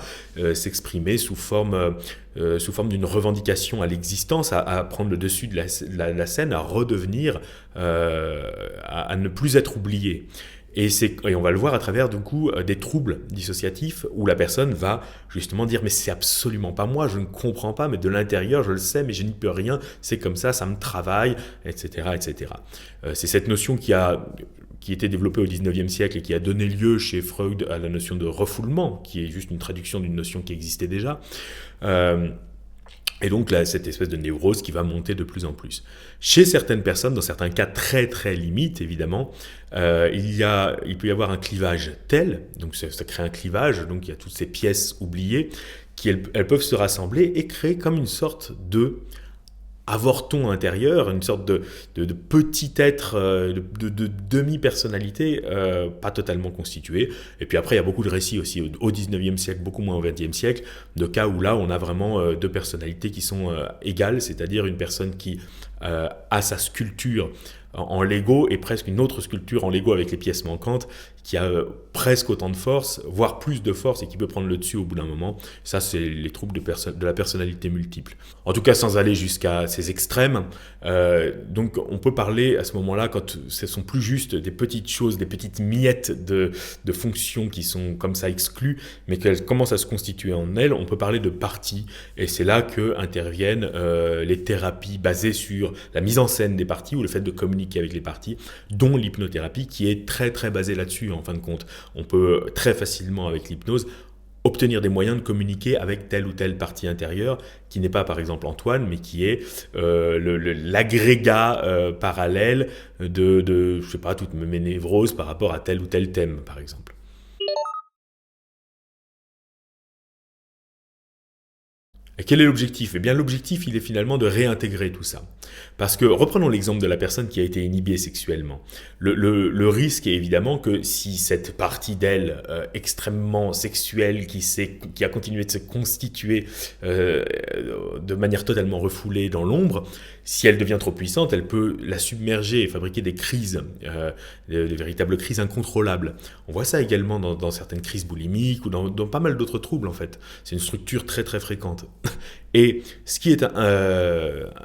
s'exprimer sous forme d'une revendication à l'existence, à prendre le dessus de la scène, à redevenir, à ne plus être oublié. Et on va le voir à travers du coup des troubles dissociatifs où la personne va justement dire mais c'est absolument pas moi, je ne comprends pas, mais de l'intérieur je le sais, mais je n'y peux rien, c'est comme ça me travaille, etc. etc. C'est cette notion qui était développée au 19e siècle et qui a donné lieu chez Freud à la notion de refoulement, qui est juste une traduction d'une notion qui existait déjà. Et donc là, cette espèce de névrose qui va monter de plus en plus. Chez certaines personnes, dans certains cas très très limites évidemment, il peut y avoir un clivage tel, donc ça crée un clivage, donc il y a toutes ces pièces oubliées, elles peuvent se rassembler et créer comme une sorte de avorton intérieur, une sorte de petit être, de demi-personnalité pas totalement constituée. Et puis après, il y a beaucoup de récits aussi au 19e siècle, beaucoup moins au 20e siècle, de cas où là, on a vraiment deux personnalités qui sont égales, c'est-à-dire une personne qui a sa sculpture en Lego et presque une autre sculpture en Lego avec les pièces manquantes qui a presque autant de force, voire plus de force et qui peut prendre le dessus au bout d'un moment. Ça, c'est les troubles de la personnalité multiple. En tout cas, sans aller jusqu'à ces extrêmes. Donc, on peut parler à ce moment-là, quand ce sont plus juste des petites choses, des petites miettes de fonctions qui sont comme ça exclues, mais qu'elles commencent à se constituer en elles, on peut parler de parties. Et c'est là que interviennent les thérapies basées sur la mise en scène des parties ou le fait de communiquer avec les parties, dont l'hypnothérapie qui est très très basée là-dessus en fin de compte. On peut très facilement avec l'hypnose obtenir des moyens de communiquer avec telle ou telle partie intérieure qui n'est pas par exemple Antoine mais qui est l'agrégat parallèle de je sais pas, toutes mes névroses par rapport à tel ou tel thème par exemple. Et quel est l'objectif ? Eh bien l'objectif il est finalement de réintégrer tout ça. Parce que, reprenons l'exemple de la personne qui a été inhibée sexuellement. Le risque est évidemment que si cette partie d'elle extrêmement sexuelle qui a continué de se constituer de manière totalement refoulée dans l'ombre, si elle devient trop puissante, elle peut la submerger et fabriquer des crises, de véritables crises incontrôlables. On voit ça également dans certaines crises boulimiques ou dans pas mal d'autres troubles en fait. C'est une structure très très fréquente. Et ce qui est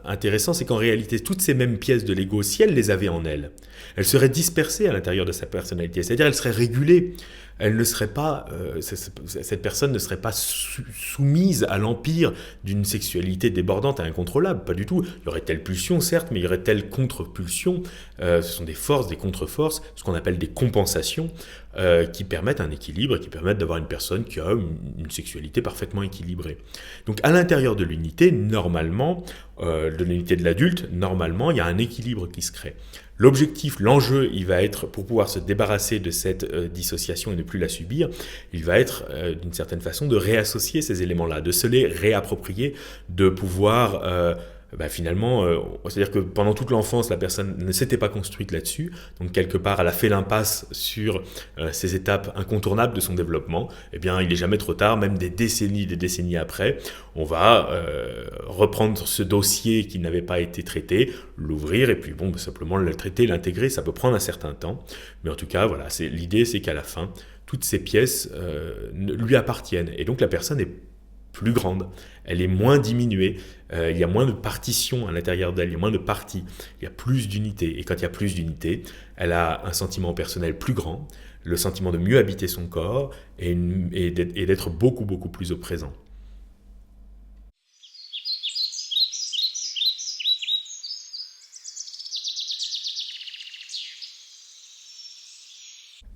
intéressant, c'est qu'en réalité, toutes ces mêmes pièces de Lego, si elle les avait en elle, elles seraient dispersées à l'intérieur de sa personnalité, c'est-à-dire elles seraient régulées. Elle ne serait pas, cette personne ne serait pas soumise à l'empire d'une sexualité débordante et incontrôlable, pas du tout. Il y aurait telle pulsion, certes, mais il y aurait telle contre-pulsion. Ce sont des forces, des contre-forces, ce qu'on appelle des compensations, qui permettent un équilibre et qui permettent d'avoir une personne qui a une sexualité parfaitement équilibrée. Donc à l'intérieur de l'unité, normalement, de l'unité de l'adulte, normalement, il y a un équilibre qui se crée. L'objectif, l'enjeu, il va être, pour pouvoir se débarrasser de cette dissociation et ne plus la subir, il va être d'une certaine façon de réassocier ces éléments-là, de se les réapproprier, de pouvoir finalement, c'est-à-dire que pendant toute l'enfance, la personne ne s'était pas construite là-dessus, donc quelque part, elle a fait l'impasse sur ces étapes incontournables de son développement. Eh bien, il n'est jamais trop tard, même des décennies après, on va reprendre ce dossier qui n'avait pas été traité, l'ouvrir et puis simplement le traiter, l'intégrer. Ça peut prendre un certain temps, mais en tout cas, voilà, l'idée, c'est qu'à la fin, toutes ces pièces lui appartiennent, et donc la personne est plus grande, elle est moins diminuée, il y a moins de partitions à l'intérieur d'elle, il y a moins de parties, il y a plus d'unités. Et quand il y a plus d'unités, elle a un sentiment personnel plus grand, le sentiment de mieux habiter son corps et d'être beaucoup, beaucoup plus au présent.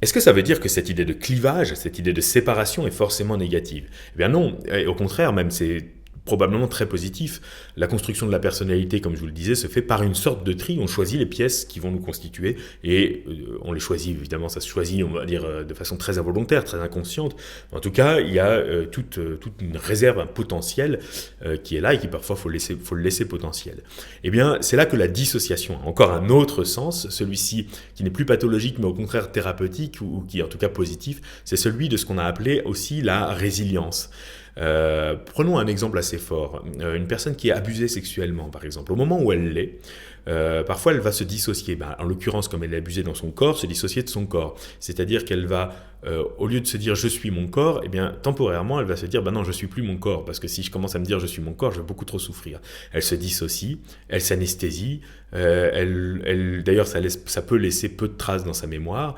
Est-ce que ça veut dire que cette idée de clivage, cette idée de séparation est forcément négative? Eh bien non, et au contraire même, c'est probablement très positif. La construction de la personnalité, comme je vous le disais, se fait par une sorte de tri. On choisit les pièces qui vont nous constituer et on les choisit, évidemment, ça se choisit, on va dire, de façon très involontaire, très inconsciente. En tout cas, il y a toute une réserve, un potentiel qui est là et qui parfois faut le laisser potentiel. Eh bien, c'est là que la dissociation a encore un autre sens, celui-ci qui n'est plus pathologique mais au contraire thérapeutique ou qui est en tout cas positif, c'est celui de ce qu'on a appelé aussi la résilience. Prenons un exemple assez fort. Une personne qui est abusée sexuellement, par exemple, au moment où elle l'est, parfois elle va se dissocier. En l'occurrence, comme elle est abusée dans son corps, se dissocier de son corps. C'est-à-dire qu'elle va, au lieu de se dire je suis mon corps, eh bien temporairement elle va se dire non, je suis plus mon corps, parce que si je commence à me dire je suis mon corps, je vais beaucoup trop souffrir. Elle se dissocie, elle s'anesthésie, d'ailleurs ça peut laisser peu de traces dans sa mémoire,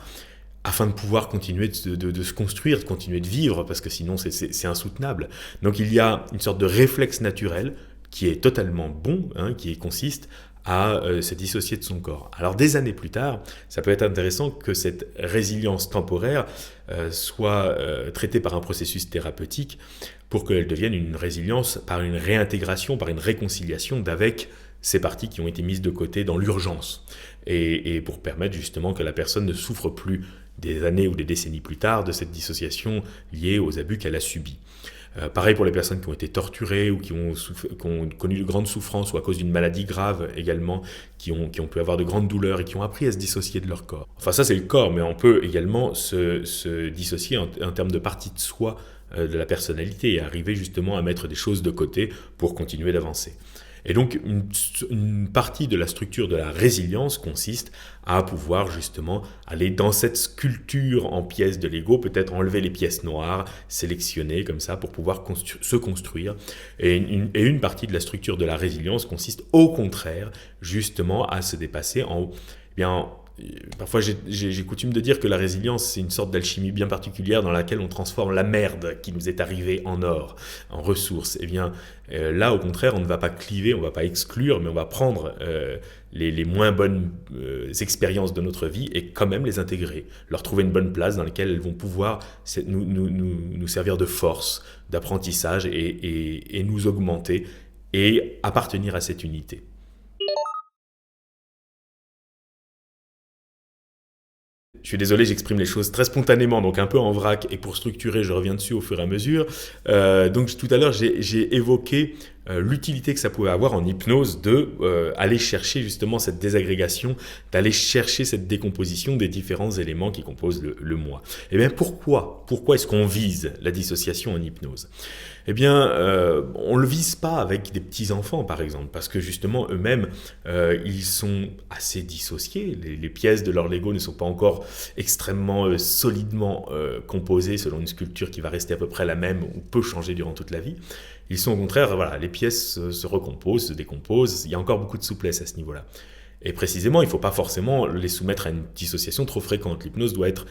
afin de pouvoir continuer de se construire, de continuer de vivre, parce que sinon c'est insoutenable. Donc il y a une sorte de réflexe naturel qui est totalement bon, qui consiste à se dissocier de son corps. Alors des années plus tard, ça peut être intéressant que cette résilience temporaire soit traitée par un processus thérapeutique pour qu'elle devienne une résilience par une réintégration, par une réconciliation d'avec ces parties qui ont été mises de côté dans l'urgence, et pour permettre justement que la personne ne souffre plus des années ou des décennies plus tard de cette dissociation liée aux abus qu'elle a subis. Pareil pour les personnes qui ont été torturées ou qui ont connu de grandes souffrances ou à cause d'une maladie grave également, qui ont pu avoir de grandes douleurs et qui ont appris à se dissocier de leur corps. Enfin ça c'est le corps, mais on peut également se dissocier en termes de partie de soi, de la personnalité, et arriver justement à mettre des choses de côté pour continuer d'avancer. Et donc, une partie de la structure de la résilience consiste à pouvoir justement aller dans cette sculpture en pièces de Lego, peut-être enlever les pièces noires, sélectionner comme ça pour pouvoir se construire. Et une partie de la structure de la résilience consiste au contraire justement à se dépasser parfois j'ai coutume de dire que la résilience c'est une sorte d'alchimie bien particulière dans laquelle on transforme la merde qui nous est arrivée en or, en ressources. Et bien là au contraire on ne va pas cliver, on ne va pas exclure, mais on va prendre les moins bonnes expériences de notre vie et quand même les intégrer, leur trouver une bonne place dans laquelle elles vont pouvoir nous servir de force, d'apprentissage et nous augmenter et appartenir à cette unité. Je suis désolé, j'exprime les choses très spontanément, donc un peu en vrac, et pour structurer, je reviens dessus au fur et à mesure. Donc tout à l'heure, j'ai évoqué l'utilité que ça pouvait avoir en hypnose de aller chercher justement cette désagrégation, d'aller chercher cette décomposition des différents éléments qui composent le moi. Eh bien pourquoi est-ce qu'on vise la dissociation en hypnose? Eh bien, on ne le vise pas avec des petits-enfants, par exemple, parce que justement, eux-mêmes, ils sont assez dissociés. Les pièces de leur Lego ne sont pas encore extrêmement solidement composées selon une sculpture qui va rester à peu près la même ou peut changer durant toute la vie. Ils sont au contraire, voilà, les pièces se recomposent, se décomposent, il y a encore beaucoup de souplesse à ce niveau-là. Et précisément, il ne faut pas forcément les soumettre à une dissociation trop fréquente. L'hypnose doit être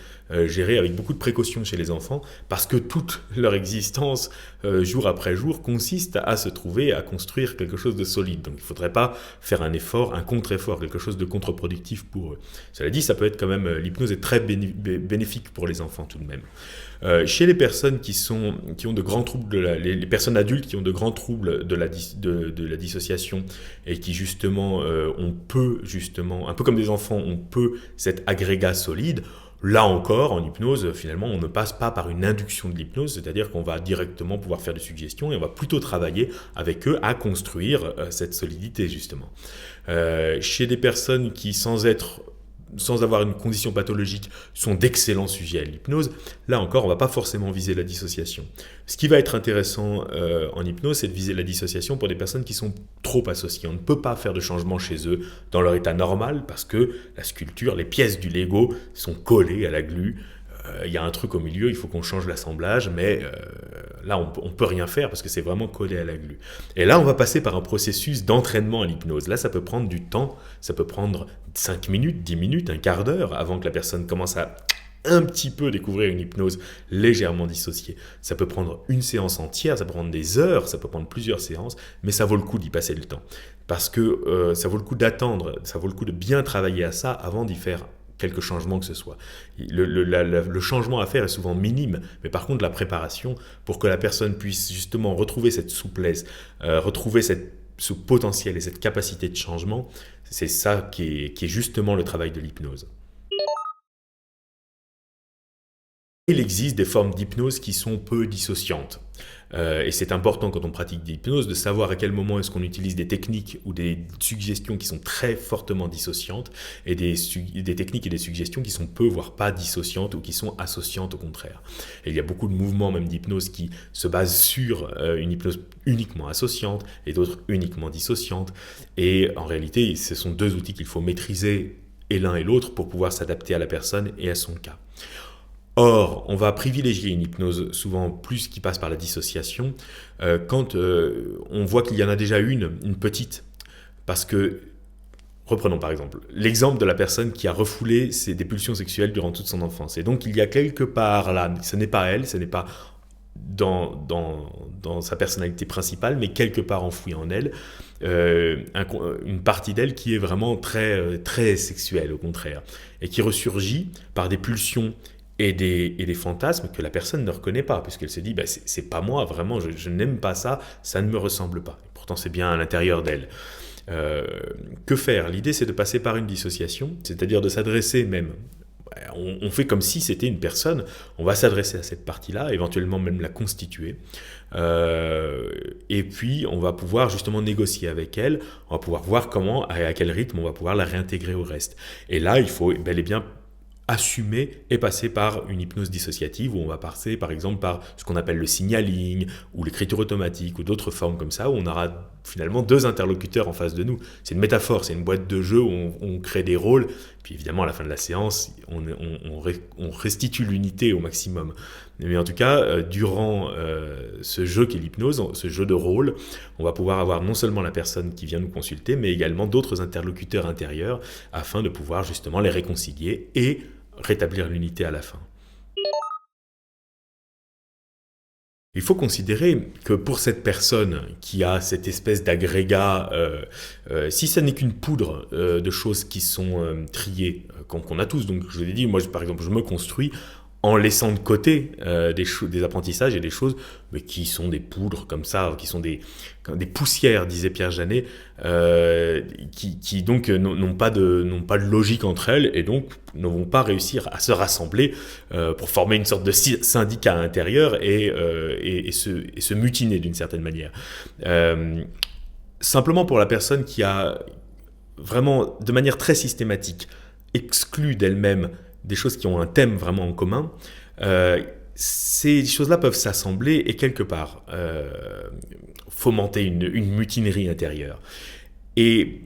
gérée avec beaucoup de précaution chez les enfants, parce que toute leur existence, jour après jour, consiste à se trouver, à construire quelque chose de solide. Donc il ne faudrait pas faire un effort, un contre-effort, quelque chose de contre-productif pour eux. Cela dit, ça peut être quand même, l'hypnose est très bénéfique pour les enfants tout de même. Chez les personnes qui ont de grands troubles, les personnes adultes qui ont de grands troubles de la dissociation et qui justement, on peut justement, un peu comme des enfants, on peut cet agrégat solide. Là encore, en hypnose, finalement, on ne passe pas par une induction de l'hypnose, c'est-à-dire qu'on va directement pouvoir faire des suggestions et on va plutôt travailler avec eux à construire cette solidité, justement. Chez des personnes qui, sans avoir une condition pathologique, sont d'excellents sujets à l'hypnose, là encore, on ne va pas forcément viser la dissociation. Ce qui va être intéressant en hypnose, c'est de viser la dissociation pour des personnes qui sont trop associées. On ne peut pas faire de changement chez eux dans leur état normal parce que la sculpture, les pièces du Lego sont collées à la glu. Il y a un truc au milieu, il faut qu'on change l'assemblage, mais là, on peut rien faire parce que c'est vraiment collé à la glu. Et là, on va passer par un processus d'entraînement à l'hypnose. Là, ça peut prendre du temps, ça peut prendre 5 minutes, 10 minutes, un quart d'heure avant que la personne commence à un petit peu découvrir une hypnose légèrement dissociée. Ça peut prendre une séance entière, ça peut prendre des heures, ça peut prendre plusieurs séances, mais ça vaut le coup d'y passer le temps. Parce que ça vaut le coup d'attendre, ça vaut le coup de bien travailler à ça avant d'y faire quelque changement que ce soit. Le changement à faire est souvent minime, mais par contre la préparation pour que la personne puisse justement retrouver cette souplesse, retrouver ce potentiel et cette capacité de changement, c'est ça qui est justement le travail de l'hypnose. Il existe des formes d'hypnose qui sont peu dissociantes. Et c'est important quand on pratique l'hypnose de savoir à quel moment est-ce qu'on utilise des techniques ou des suggestions qui sont très fortement dissociantes et des techniques et des suggestions qui sont peu, voire pas dissociantes ou qui sont associantes au contraire. Et il y a beaucoup de mouvements même d'hypnose qui se basent sur une hypnose uniquement associante et d'autres uniquement dissociantes. Et en réalité, ce sont deux outils qu'il faut maîtriser et l'un et l'autre pour pouvoir s'adapter à la personne et à son cas. Or, on va privilégier une hypnose souvent plus qui passe par la dissociation quand on voit qu'il y en a déjà une petite. Parce que, reprenons par exemple, l'exemple de la personne qui a refoulé des pulsions sexuelles durant toute son enfance. Et donc, il y a quelque part là, ce n'est pas elle, ce n'est pas dans sa personnalité principale, mais quelque part enfouie en elle, une partie d'elle qui est vraiment très, très sexuelle au contraire, et qui ressurgit par des pulsions et des fantasmes que la personne ne reconnaît pas, puisqu'elle se dit c'est pas moi, vraiment, je n'aime pas ça, ça ne me ressemble pas. Et pourtant, c'est bien à l'intérieur d'elle. Que faire? L'idée, c'est de passer par une dissociation, c'est-à-dire de s'adresser même. On fait comme si c'était une personne, on va s'adresser à cette partie-là, éventuellement même la constituer, et puis on va pouvoir justement négocier avec elle, on va pouvoir voir comment, à quel rythme on va pouvoir la réintégrer au reste. Et là, il faut bel et bien assumer et passer par une hypnose dissociative où on va passer par exemple par ce qu'on appelle le signaling ou l'écriture automatique ou d'autres formes comme ça où on aura finalement deux interlocuteurs en face de nous. C'est une métaphore, c'est une boîte de jeu où on crée des rôles, puis évidemment à la fin de la séance on restitue l'unité au maximum. Mais en tout cas, durant ce jeu qu'est l'hypnose, ce jeu de rôle, on va pouvoir avoir non seulement la personne qui vient nous consulter, mais également d'autres interlocuteurs intérieurs afin de pouvoir justement les réconcilier et rétablir l'unité à la fin. Il faut considérer que pour cette personne qui a cette espèce d'agrégat, si ça n'est qu'une poudre de choses qui sont triées, qu'on a tous, donc je vous ai dit, moi par exemple je me construis en laissant de côté des apprentissages et des choses mais qui sont des poudres comme ça, qui sont des poussières, disait Pierre Janet, qui donc n'ont pas de logique entre elles et donc ne vont pas réussir à se rassembler pour former une sorte de syndicat intérieur et se mutiner d'une certaine manière. Simplement pour la personne qui a vraiment, de manière très systématique, exclu d'elle-même des choses qui ont un thème vraiment en commun, ces choses-là peuvent s'assembler et quelque part fomenter une mutinerie intérieure. Et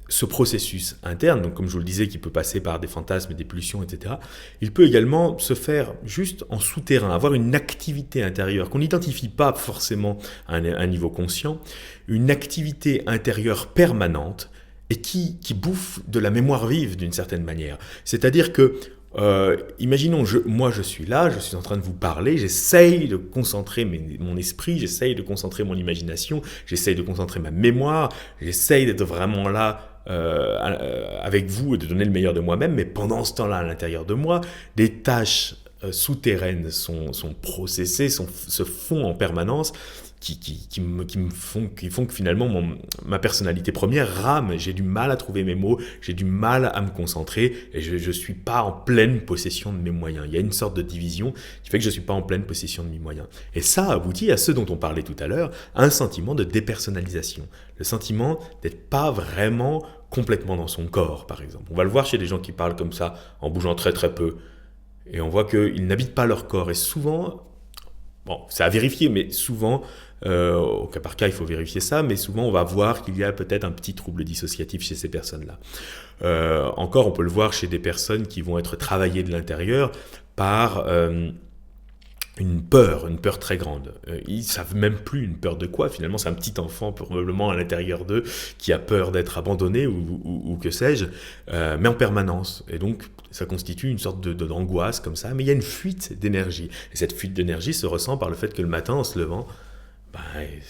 ce processus interne, donc comme je vous le disais, qui peut passer par des fantasmes, des pulsions, etc., il peut également se faire juste en souterrain, avoir une activité intérieure qu'on n'identifie pas forcément à un niveau conscient, une activité intérieure permanente et qui bouffe de la mémoire vive d'une certaine manière. C'est-à-dire que imaginons, moi je suis là, je suis en train de vous parler, j'essaye de concentrer mon esprit, j'essaye de concentrer mon imagination, j'essaye de concentrer ma mémoire, j'essaye d'être vraiment là avec vous et de donner le meilleur de moi-même, mais pendant ce temps-là, à l'intérieur de moi, des tâches souterraines sont processées, se font en permanence, qui font que finalement ma personnalité première rame, j'ai du mal à trouver mes mots, j'ai du mal à me concentrer et je suis pas en pleine possession de mes moyens. Il y a une sorte de division qui fait que je suis pas en pleine possession de mes moyens. Et ça aboutit à ce dont on parlait tout à l'heure, à un sentiment de dépersonnalisation. Le sentiment d'être pas vraiment complètement dans son corps, par exemple. On va le voir chez des gens qui parlent comme ça, en bougeant très très peu. Et on voit qu'ils n'habitent pas leur corps. Et souvent, bon, c'est à vérifier, mais souvent, au cas par cas, il faut vérifier ça, mais souvent, on va voir qu'il y a peut-être un petit trouble dissociatif chez ces personnes-là. Encore, on peut le voir chez des personnes qui vont être travaillées de l'intérieur par une peur très grande. Ils savent même plus une peur de quoi, finalement, c'est un petit enfant probablement à l'intérieur d'eux qui a peur d'être abandonné ou que sais-je, mais en permanence. Et donc, ça constitue une sorte d'angoisse comme ça, mais il y a une fuite d'énergie. Et cette fuite d'énergie se ressent par le fait que le matin, en se levant, ils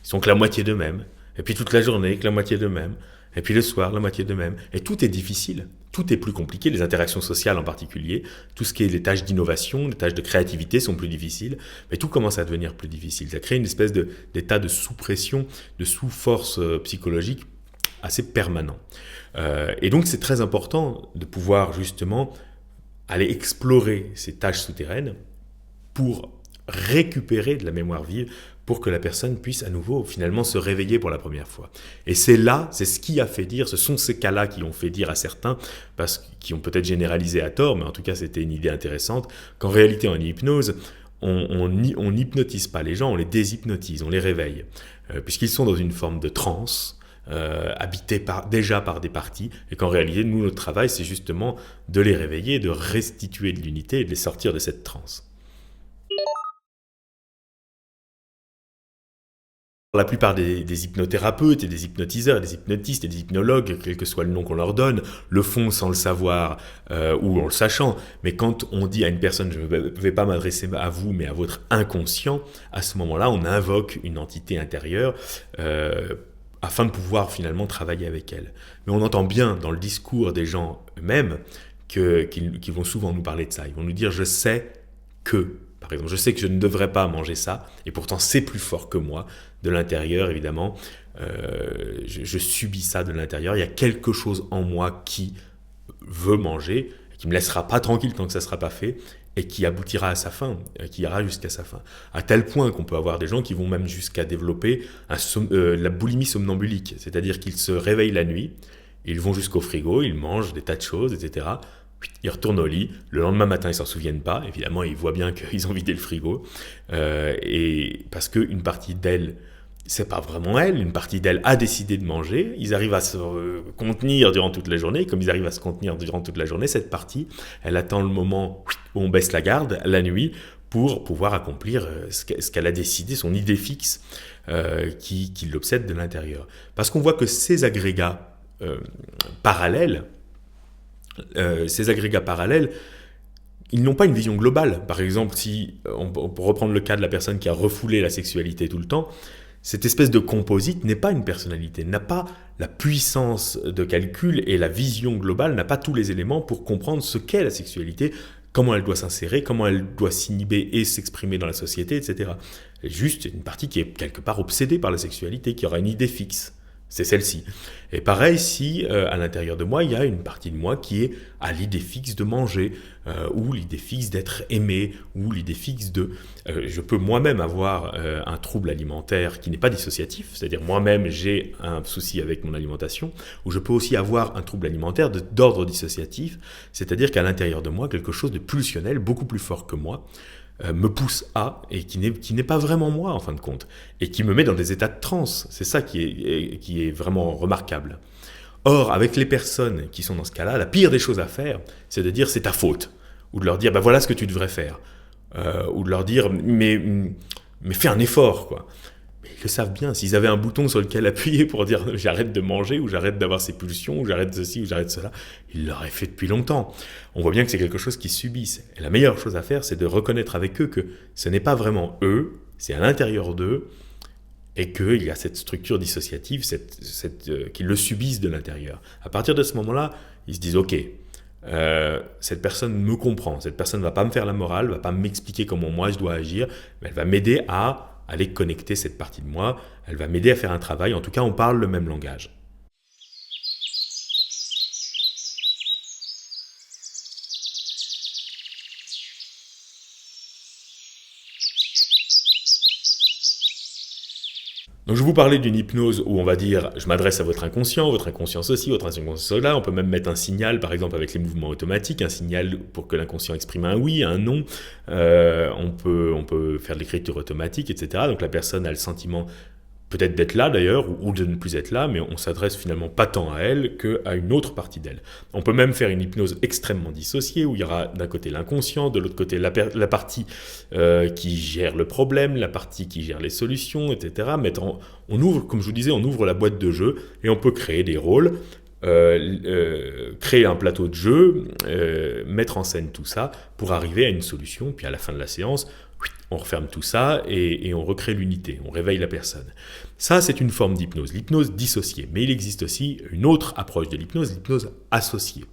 sont que la moitié d'eux-mêmes. Et puis toute la journée, que la moitié d'eux-mêmes. Et puis le soir, la moitié d'eux-mêmes. Et tout est difficile. Tout est plus compliqué, les interactions sociales en particulier. Tout ce qui est les tâches d'innovation, les tâches de créativité sont plus difficiles. Mais tout commence à devenir plus difficile. Ça crée une espèce d'état de sous-pression, de sous-force psychologique assez permanent. Et donc c'est très important de pouvoir justement aller explorer ces tâches souterraines pour récupérer de la mémoire vive pour que la personne puisse à nouveau finalement se réveiller pour la première fois. Et c'est ce qui a fait dire, ce sont ces cas-là qui ont fait dire à certains, qui ont peut-être généralisé à tort, mais en tout cas c'était une idée intéressante, qu'en réalité en hypnose, on n'hypnotise pas les gens, on les déshypnotise, on les réveille, puisqu'ils sont dans une forme de transe, habités déjà par des parties, et qu'en réalité, nous, notre travail, c'est justement de les réveiller, de restituer de l'unité et de les sortir de cette transe. La plupart des hypnothérapeutes et des hypnotiseurs, des hypnotistes et des hypnologues, quel que soit le nom qu'on leur donne, le font sans le savoir ou en le sachant. Mais quand on dit à une personne « je ne vais pas m'adresser à vous, mais à votre inconscient », à ce moment-là, on invoque une entité intérieure afin de pouvoir finalement travailler avec elle. Mais on entend bien dans le discours des gens eux-mêmes qu'ils vont souvent nous parler de ça. Ils vont nous dire « je sais que ». Par exemple, je sais que je ne devrais pas manger ça, et pourtant c'est plus fort que moi. De l'intérieur, évidemment, je subis ça de l'intérieur. Il y a quelque chose en moi qui veut manger, qui ne me laissera pas tranquille tant que ça ne sera pas fait, et qui aboutira à sa fin, qui ira jusqu'à sa fin. À tel point qu'on peut avoir des gens qui vont même jusqu'à développer la boulimie somnambulique, c'est-à-dire qu'ils se réveillent la nuit, ils vont jusqu'au frigo, ils mangent des tas de choses, etc., ils retournent au lit, le lendemain matin ils s'en souviennent pas, évidemment ils voient bien qu'ils ont vidé le frigo, et parce qu'une partie d'elle, c'est pas vraiment elle, une partie d'elle a décidé de manger, ils arrivent à se contenir durant toute la journée, comme ils arrivent à se contenir durant toute la journée, cette partie, elle attend le moment où on baisse la garde, la nuit, pour pouvoir accomplir ce qu'elle a décidé, son idée fixe qui l'obsède de l'intérieur. Parce qu'on voit que ces agrégats parallèles, ils n'ont pas une vision globale. Par exemple, si on peut reprendre le cas de la personne qui a refoulé la sexualité tout le temps, cette espèce de composite n'est pas une personnalité, n'a pas la puissance de calcul et la vision globale, n'a pas tous les éléments pour comprendre ce qu'est la sexualité, comment elle doit s'insérer, comment elle doit s'inhiber et s'exprimer dans la société, etc. C'est juste une partie qui est quelque part obsédée par la sexualité, qui aura une idée fixe. C'est celle-ci. Et pareil, si à l'intérieur de moi, il y a une partie de moi qui est à l'idée fixe de manger, ou l'idée fixe d'être aimé, ou l'idée fixe de... je peux moi-même avoir un trouble alimentaire qui n'est pas dissociatif, c'est-à-dire moi-même j'ai un souci avec mon alimentation, ou je peux aussi avoir un trouble alimentaire d'ordre dissociatif, c'est-à-dire qu'à l'intérieur de moi, quelque chose de pulsionnel, beaucoup plus fort que moi, me pousse à, et qui n'est pas vraiment moi en fin de compte, et qui me met dans des états de transe. C'est ça qui est vraiment remarquable. Or, avec les personnes qui sont dans ce cas-là, la pire des choses à faire, c'est de dire c'est ta faute, ou de leur dire voilà ce que tu devrais faire, ou de leur dire mais fais un effort, quoi. Mais ils le savent bien, s'ils avaient un bouton sur lequel appuyer pour dire j'arrête de manger, ou j'arrête d'avoir ces pulsions, ou j'arrête ceci, ou j'arrête cela, ils l'auraient fait depuis longtemps. On voit bien que c'est quelque chose qu'ils subissent. Et la meilleure chose à faire, c'est de reconnaître avec eux que ce n'est pas vraiment eux, c'est à l'intérieur d'eux, et qu'il y a cette structure dissociative qu'ils le subissent de l'intérieur. À partir de ce moment-là, ils se disent ok, cette personne me comprend, cette personne ne va pas me faire la morale, ne va pas m'expliquer comment moi je dois agir, mais elle va m'aider à aller connecter cette partie de moi, elle va m'aider à faire un travail, en tout cas on parle le même langage. Donc je vous parlais d'une hypnose où on va dire je m'adresse à votre inconscient ceci, votre inconscient cela, on peut même mettre un signal par exemple avec les mouvements automatiques, un signal pour que l'inconscient exprime un oui, un non, on peut faire de l'écriture automatique, etc. Donc la personne a le sentiment peut-être d'être là d'ailleurs, ou de ne plus être là, mais on s'adresse finalement pas tant à elle qu'à une autre partie d'elle. On peut même faire une hypnose extrêmement dissociée, où il y aura d'un côté l'inconscient, de l'autre côté la partie qui gère le problème, la partie qui gère les solutions, etc. On ouvre, comme je vous disais, on ouvre la boîte de jeu, et on peut créer des rôles, créer un plateau de jeu, mettre en scène tout ça, pour arriver à une solution, puis à la fin de la séance, on referme tout ça et on recrée l'unité, on réveille la personne. Ça, c'est une forme d'hypnose, l'hypnose dissociée. Mais il existe aussi une autre approche de l'hypnose associée.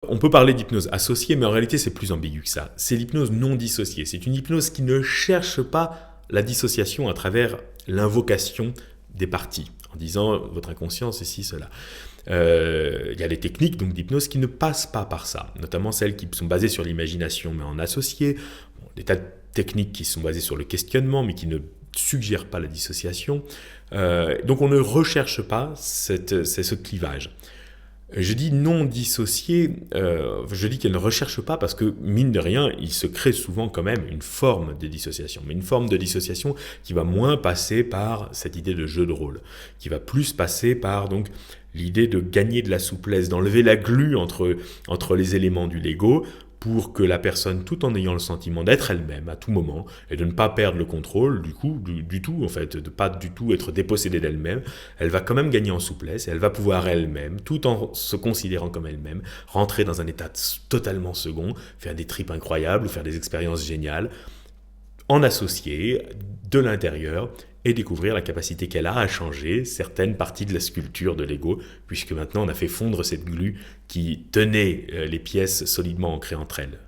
On peut parler d'hypnose associée, mais en réalité, c'est plus ambigu que ça. C'est l'hypnose non dissociée. C'est une hypnose qui ne cherche pas la dissociation à travers l'invocation des parties, en disant votre inconscient, ceci, cela. Il y a des techniques donc d'hypnose qui ne passent pas par ça, notamment celles qui sont basées sur l'imagination mais en associé, des tas de techniques qui sont basées sur le questionnement mais qui ne suggèrent pas la dissociation. Donc on ne recherche pas ce clivage. Je dis non dissocié, je dis qu'elle ne recherche pas parce que, mine de rien, il se crée souvent quand même une forme de dissociation. Mais une forme de dissociation qui va moins passer par cette idée de jeu de rôle, qui va plus passer par donc l'idée de gagner de la souplesse, d'enlever la glu entre les éléments du Lego, pour que la personne, tout en ayant le sentiment d'être elle-même à tout moment, et de ne pas perdre le contrôle du tout, en fait, de ne pas du tout être dépossédée d'elle-même, elle va quand même gagner en souplesse, et elle va pouvoir elle-même, tout en se considérant comme elle-même, rentrer dans un état totalement second, faire des trips incroyables, ou faire des expériences géniales, en associé, de l'intérieur, et découvrir la capacité qu'elle a à changer certaines parties de la sculpture de Lego, puisque maintenant on a fait fondre cette glu qui tenait les pièces solidement ancrées entre elles.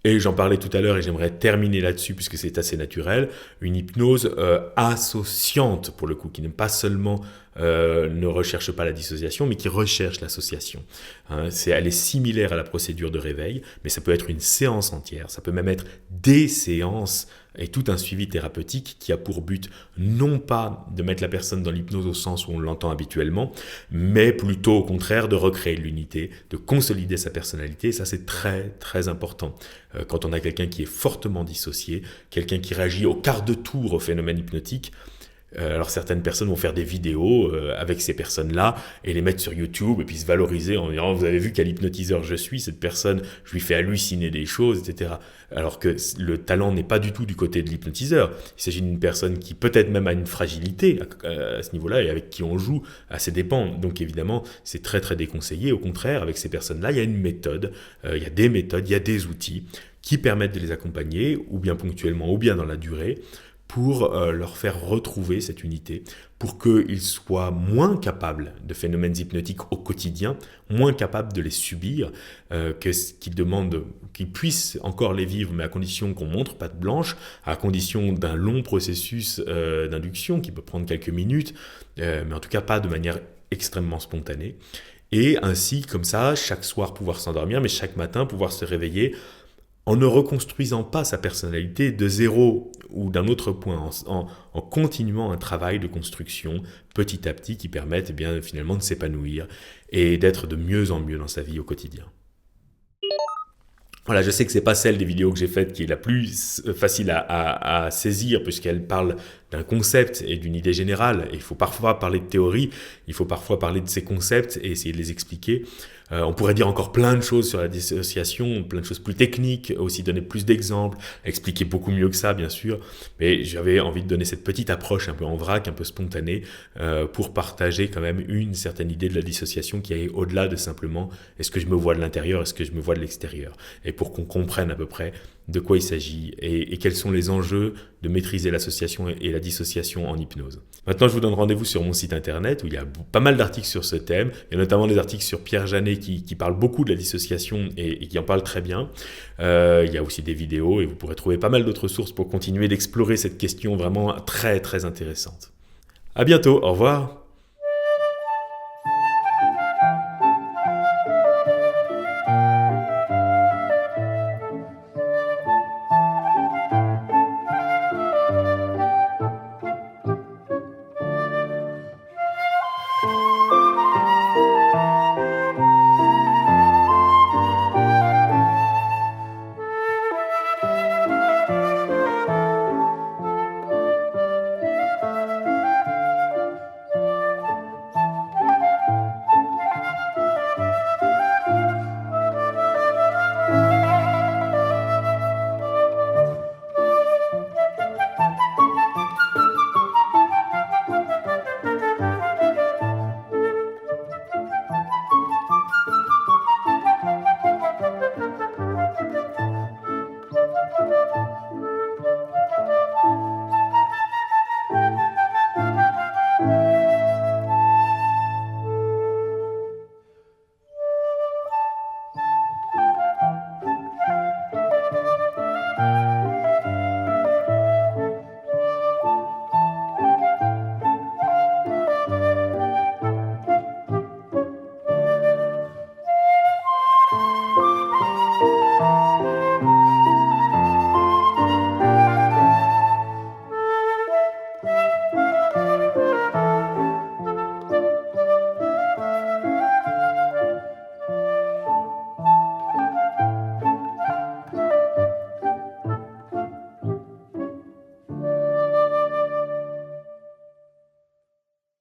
Et j'en parlais tout à l'heure et j'aimerais terminer là-dessus puisque c'est assez naturel, une hypnose associante pour le coup, qui n'est pas seulement ne recherche pas la dissociation, mais qui recherche l'association. Hein, elle est similaire à la procédure de réveil, mais ça peut être une séance entière, ça peut même être des séances et tout un suivi thérapeutique qui a pour but non pas de mettre la personne dans l'hypnose au sens où on l'entend habituellement, mais plutôt au contraire de recréer l'unité, de consolider sa personnalité, et ça c'est très très important. Quand on a quelqu'un qui est fortement dissocié, quelqu'un qui réagit au quart de tour au phénomène hypnotique, alors certaines personnes vont faire des vidéos avec ces personnes-là et les mettre sur YouTube et puis se valoriser en disant vous avez vu quel hypnotiseur je suis, cette personne, je lui fais halluciner des choses, etc. Alors que le talent n'est pas du tout du côté de l'hypnotiseur. Il s'agit d'une personne qui peut-être même a une fragilité à ce niveau-là et avec qui on joue à ses dépens. Donc évidemment, c'est très très déconseillé. Au contraire, avec ces personnes-là, il y a une méthode, il y a des méthodes, il y a des outils qui permettent de les accompagner, ou bien ponctuellement, ou bien dans la durée, pour leur faire retrouver cette unité, pour qu'ils soient moins capables de phénomènes hypnotiques au quotidien, moins capables de les subir, qu'ils puissent encore les vivre, mais à condition qu'on montre patte blanche, à condition d'un long processus d'induction qui peut prendre quelques minutes, mais en tout cas pas de manière extrêmement spontanée. Et ainsi, comme ça, chaque soir pouvoir s'endormir, mais chaque matin pouvoir se réveiller en ne reconstruisant pas sa personnalité de zéro ou d'un autre point, en continuant un travail de construction petit à petit qui permette finalement de s'épanouir et d'être de mieux en mieux dans sa vie au quotidien. Voilà, je sais que c'est pas celle des vidéos que j'ai faites qui est la plus facile à saisir puisqu'elle parle d'un concept et d'une idée générale. Et il faut parfois parler de théorie, il faut parfois parler de ces concepts et essayer de les expliquer. On pourrait dire encore plein de choses sur la dissociation, plein de choses plus techniques, aussi donner plus d'exemples, expliquer beaucoup mieux que ça bien sûr. Mais j'avais envie de donner cette petite approche un peu en vrac, un peu spontanée, pour partager quand même une certaine idée de la dissociation qui est au-delà de simplement est-ce que je me vois de l'intérieur, est-ce que je me vois de l'extérieur. Et pour qu'on comprenne à peu près de quoi il s'agit et quels sont les enjeux de maîtriser l'association et la dissociation en hypnose. Maintenant, je vous donne rendez-vous sur mon site internet où il y a pas mal d'articles sur ce thème. Il y a notamment des articles sur Pierre Janet qui parle beaucoup de la dissociation et qui en parle très bien. Il y a aussi des vidéos et vous pourrez trouver pas mal d'autres sources pour continuer d'explorer cette question vraiment très très intéressante. À bientôt, au revoir.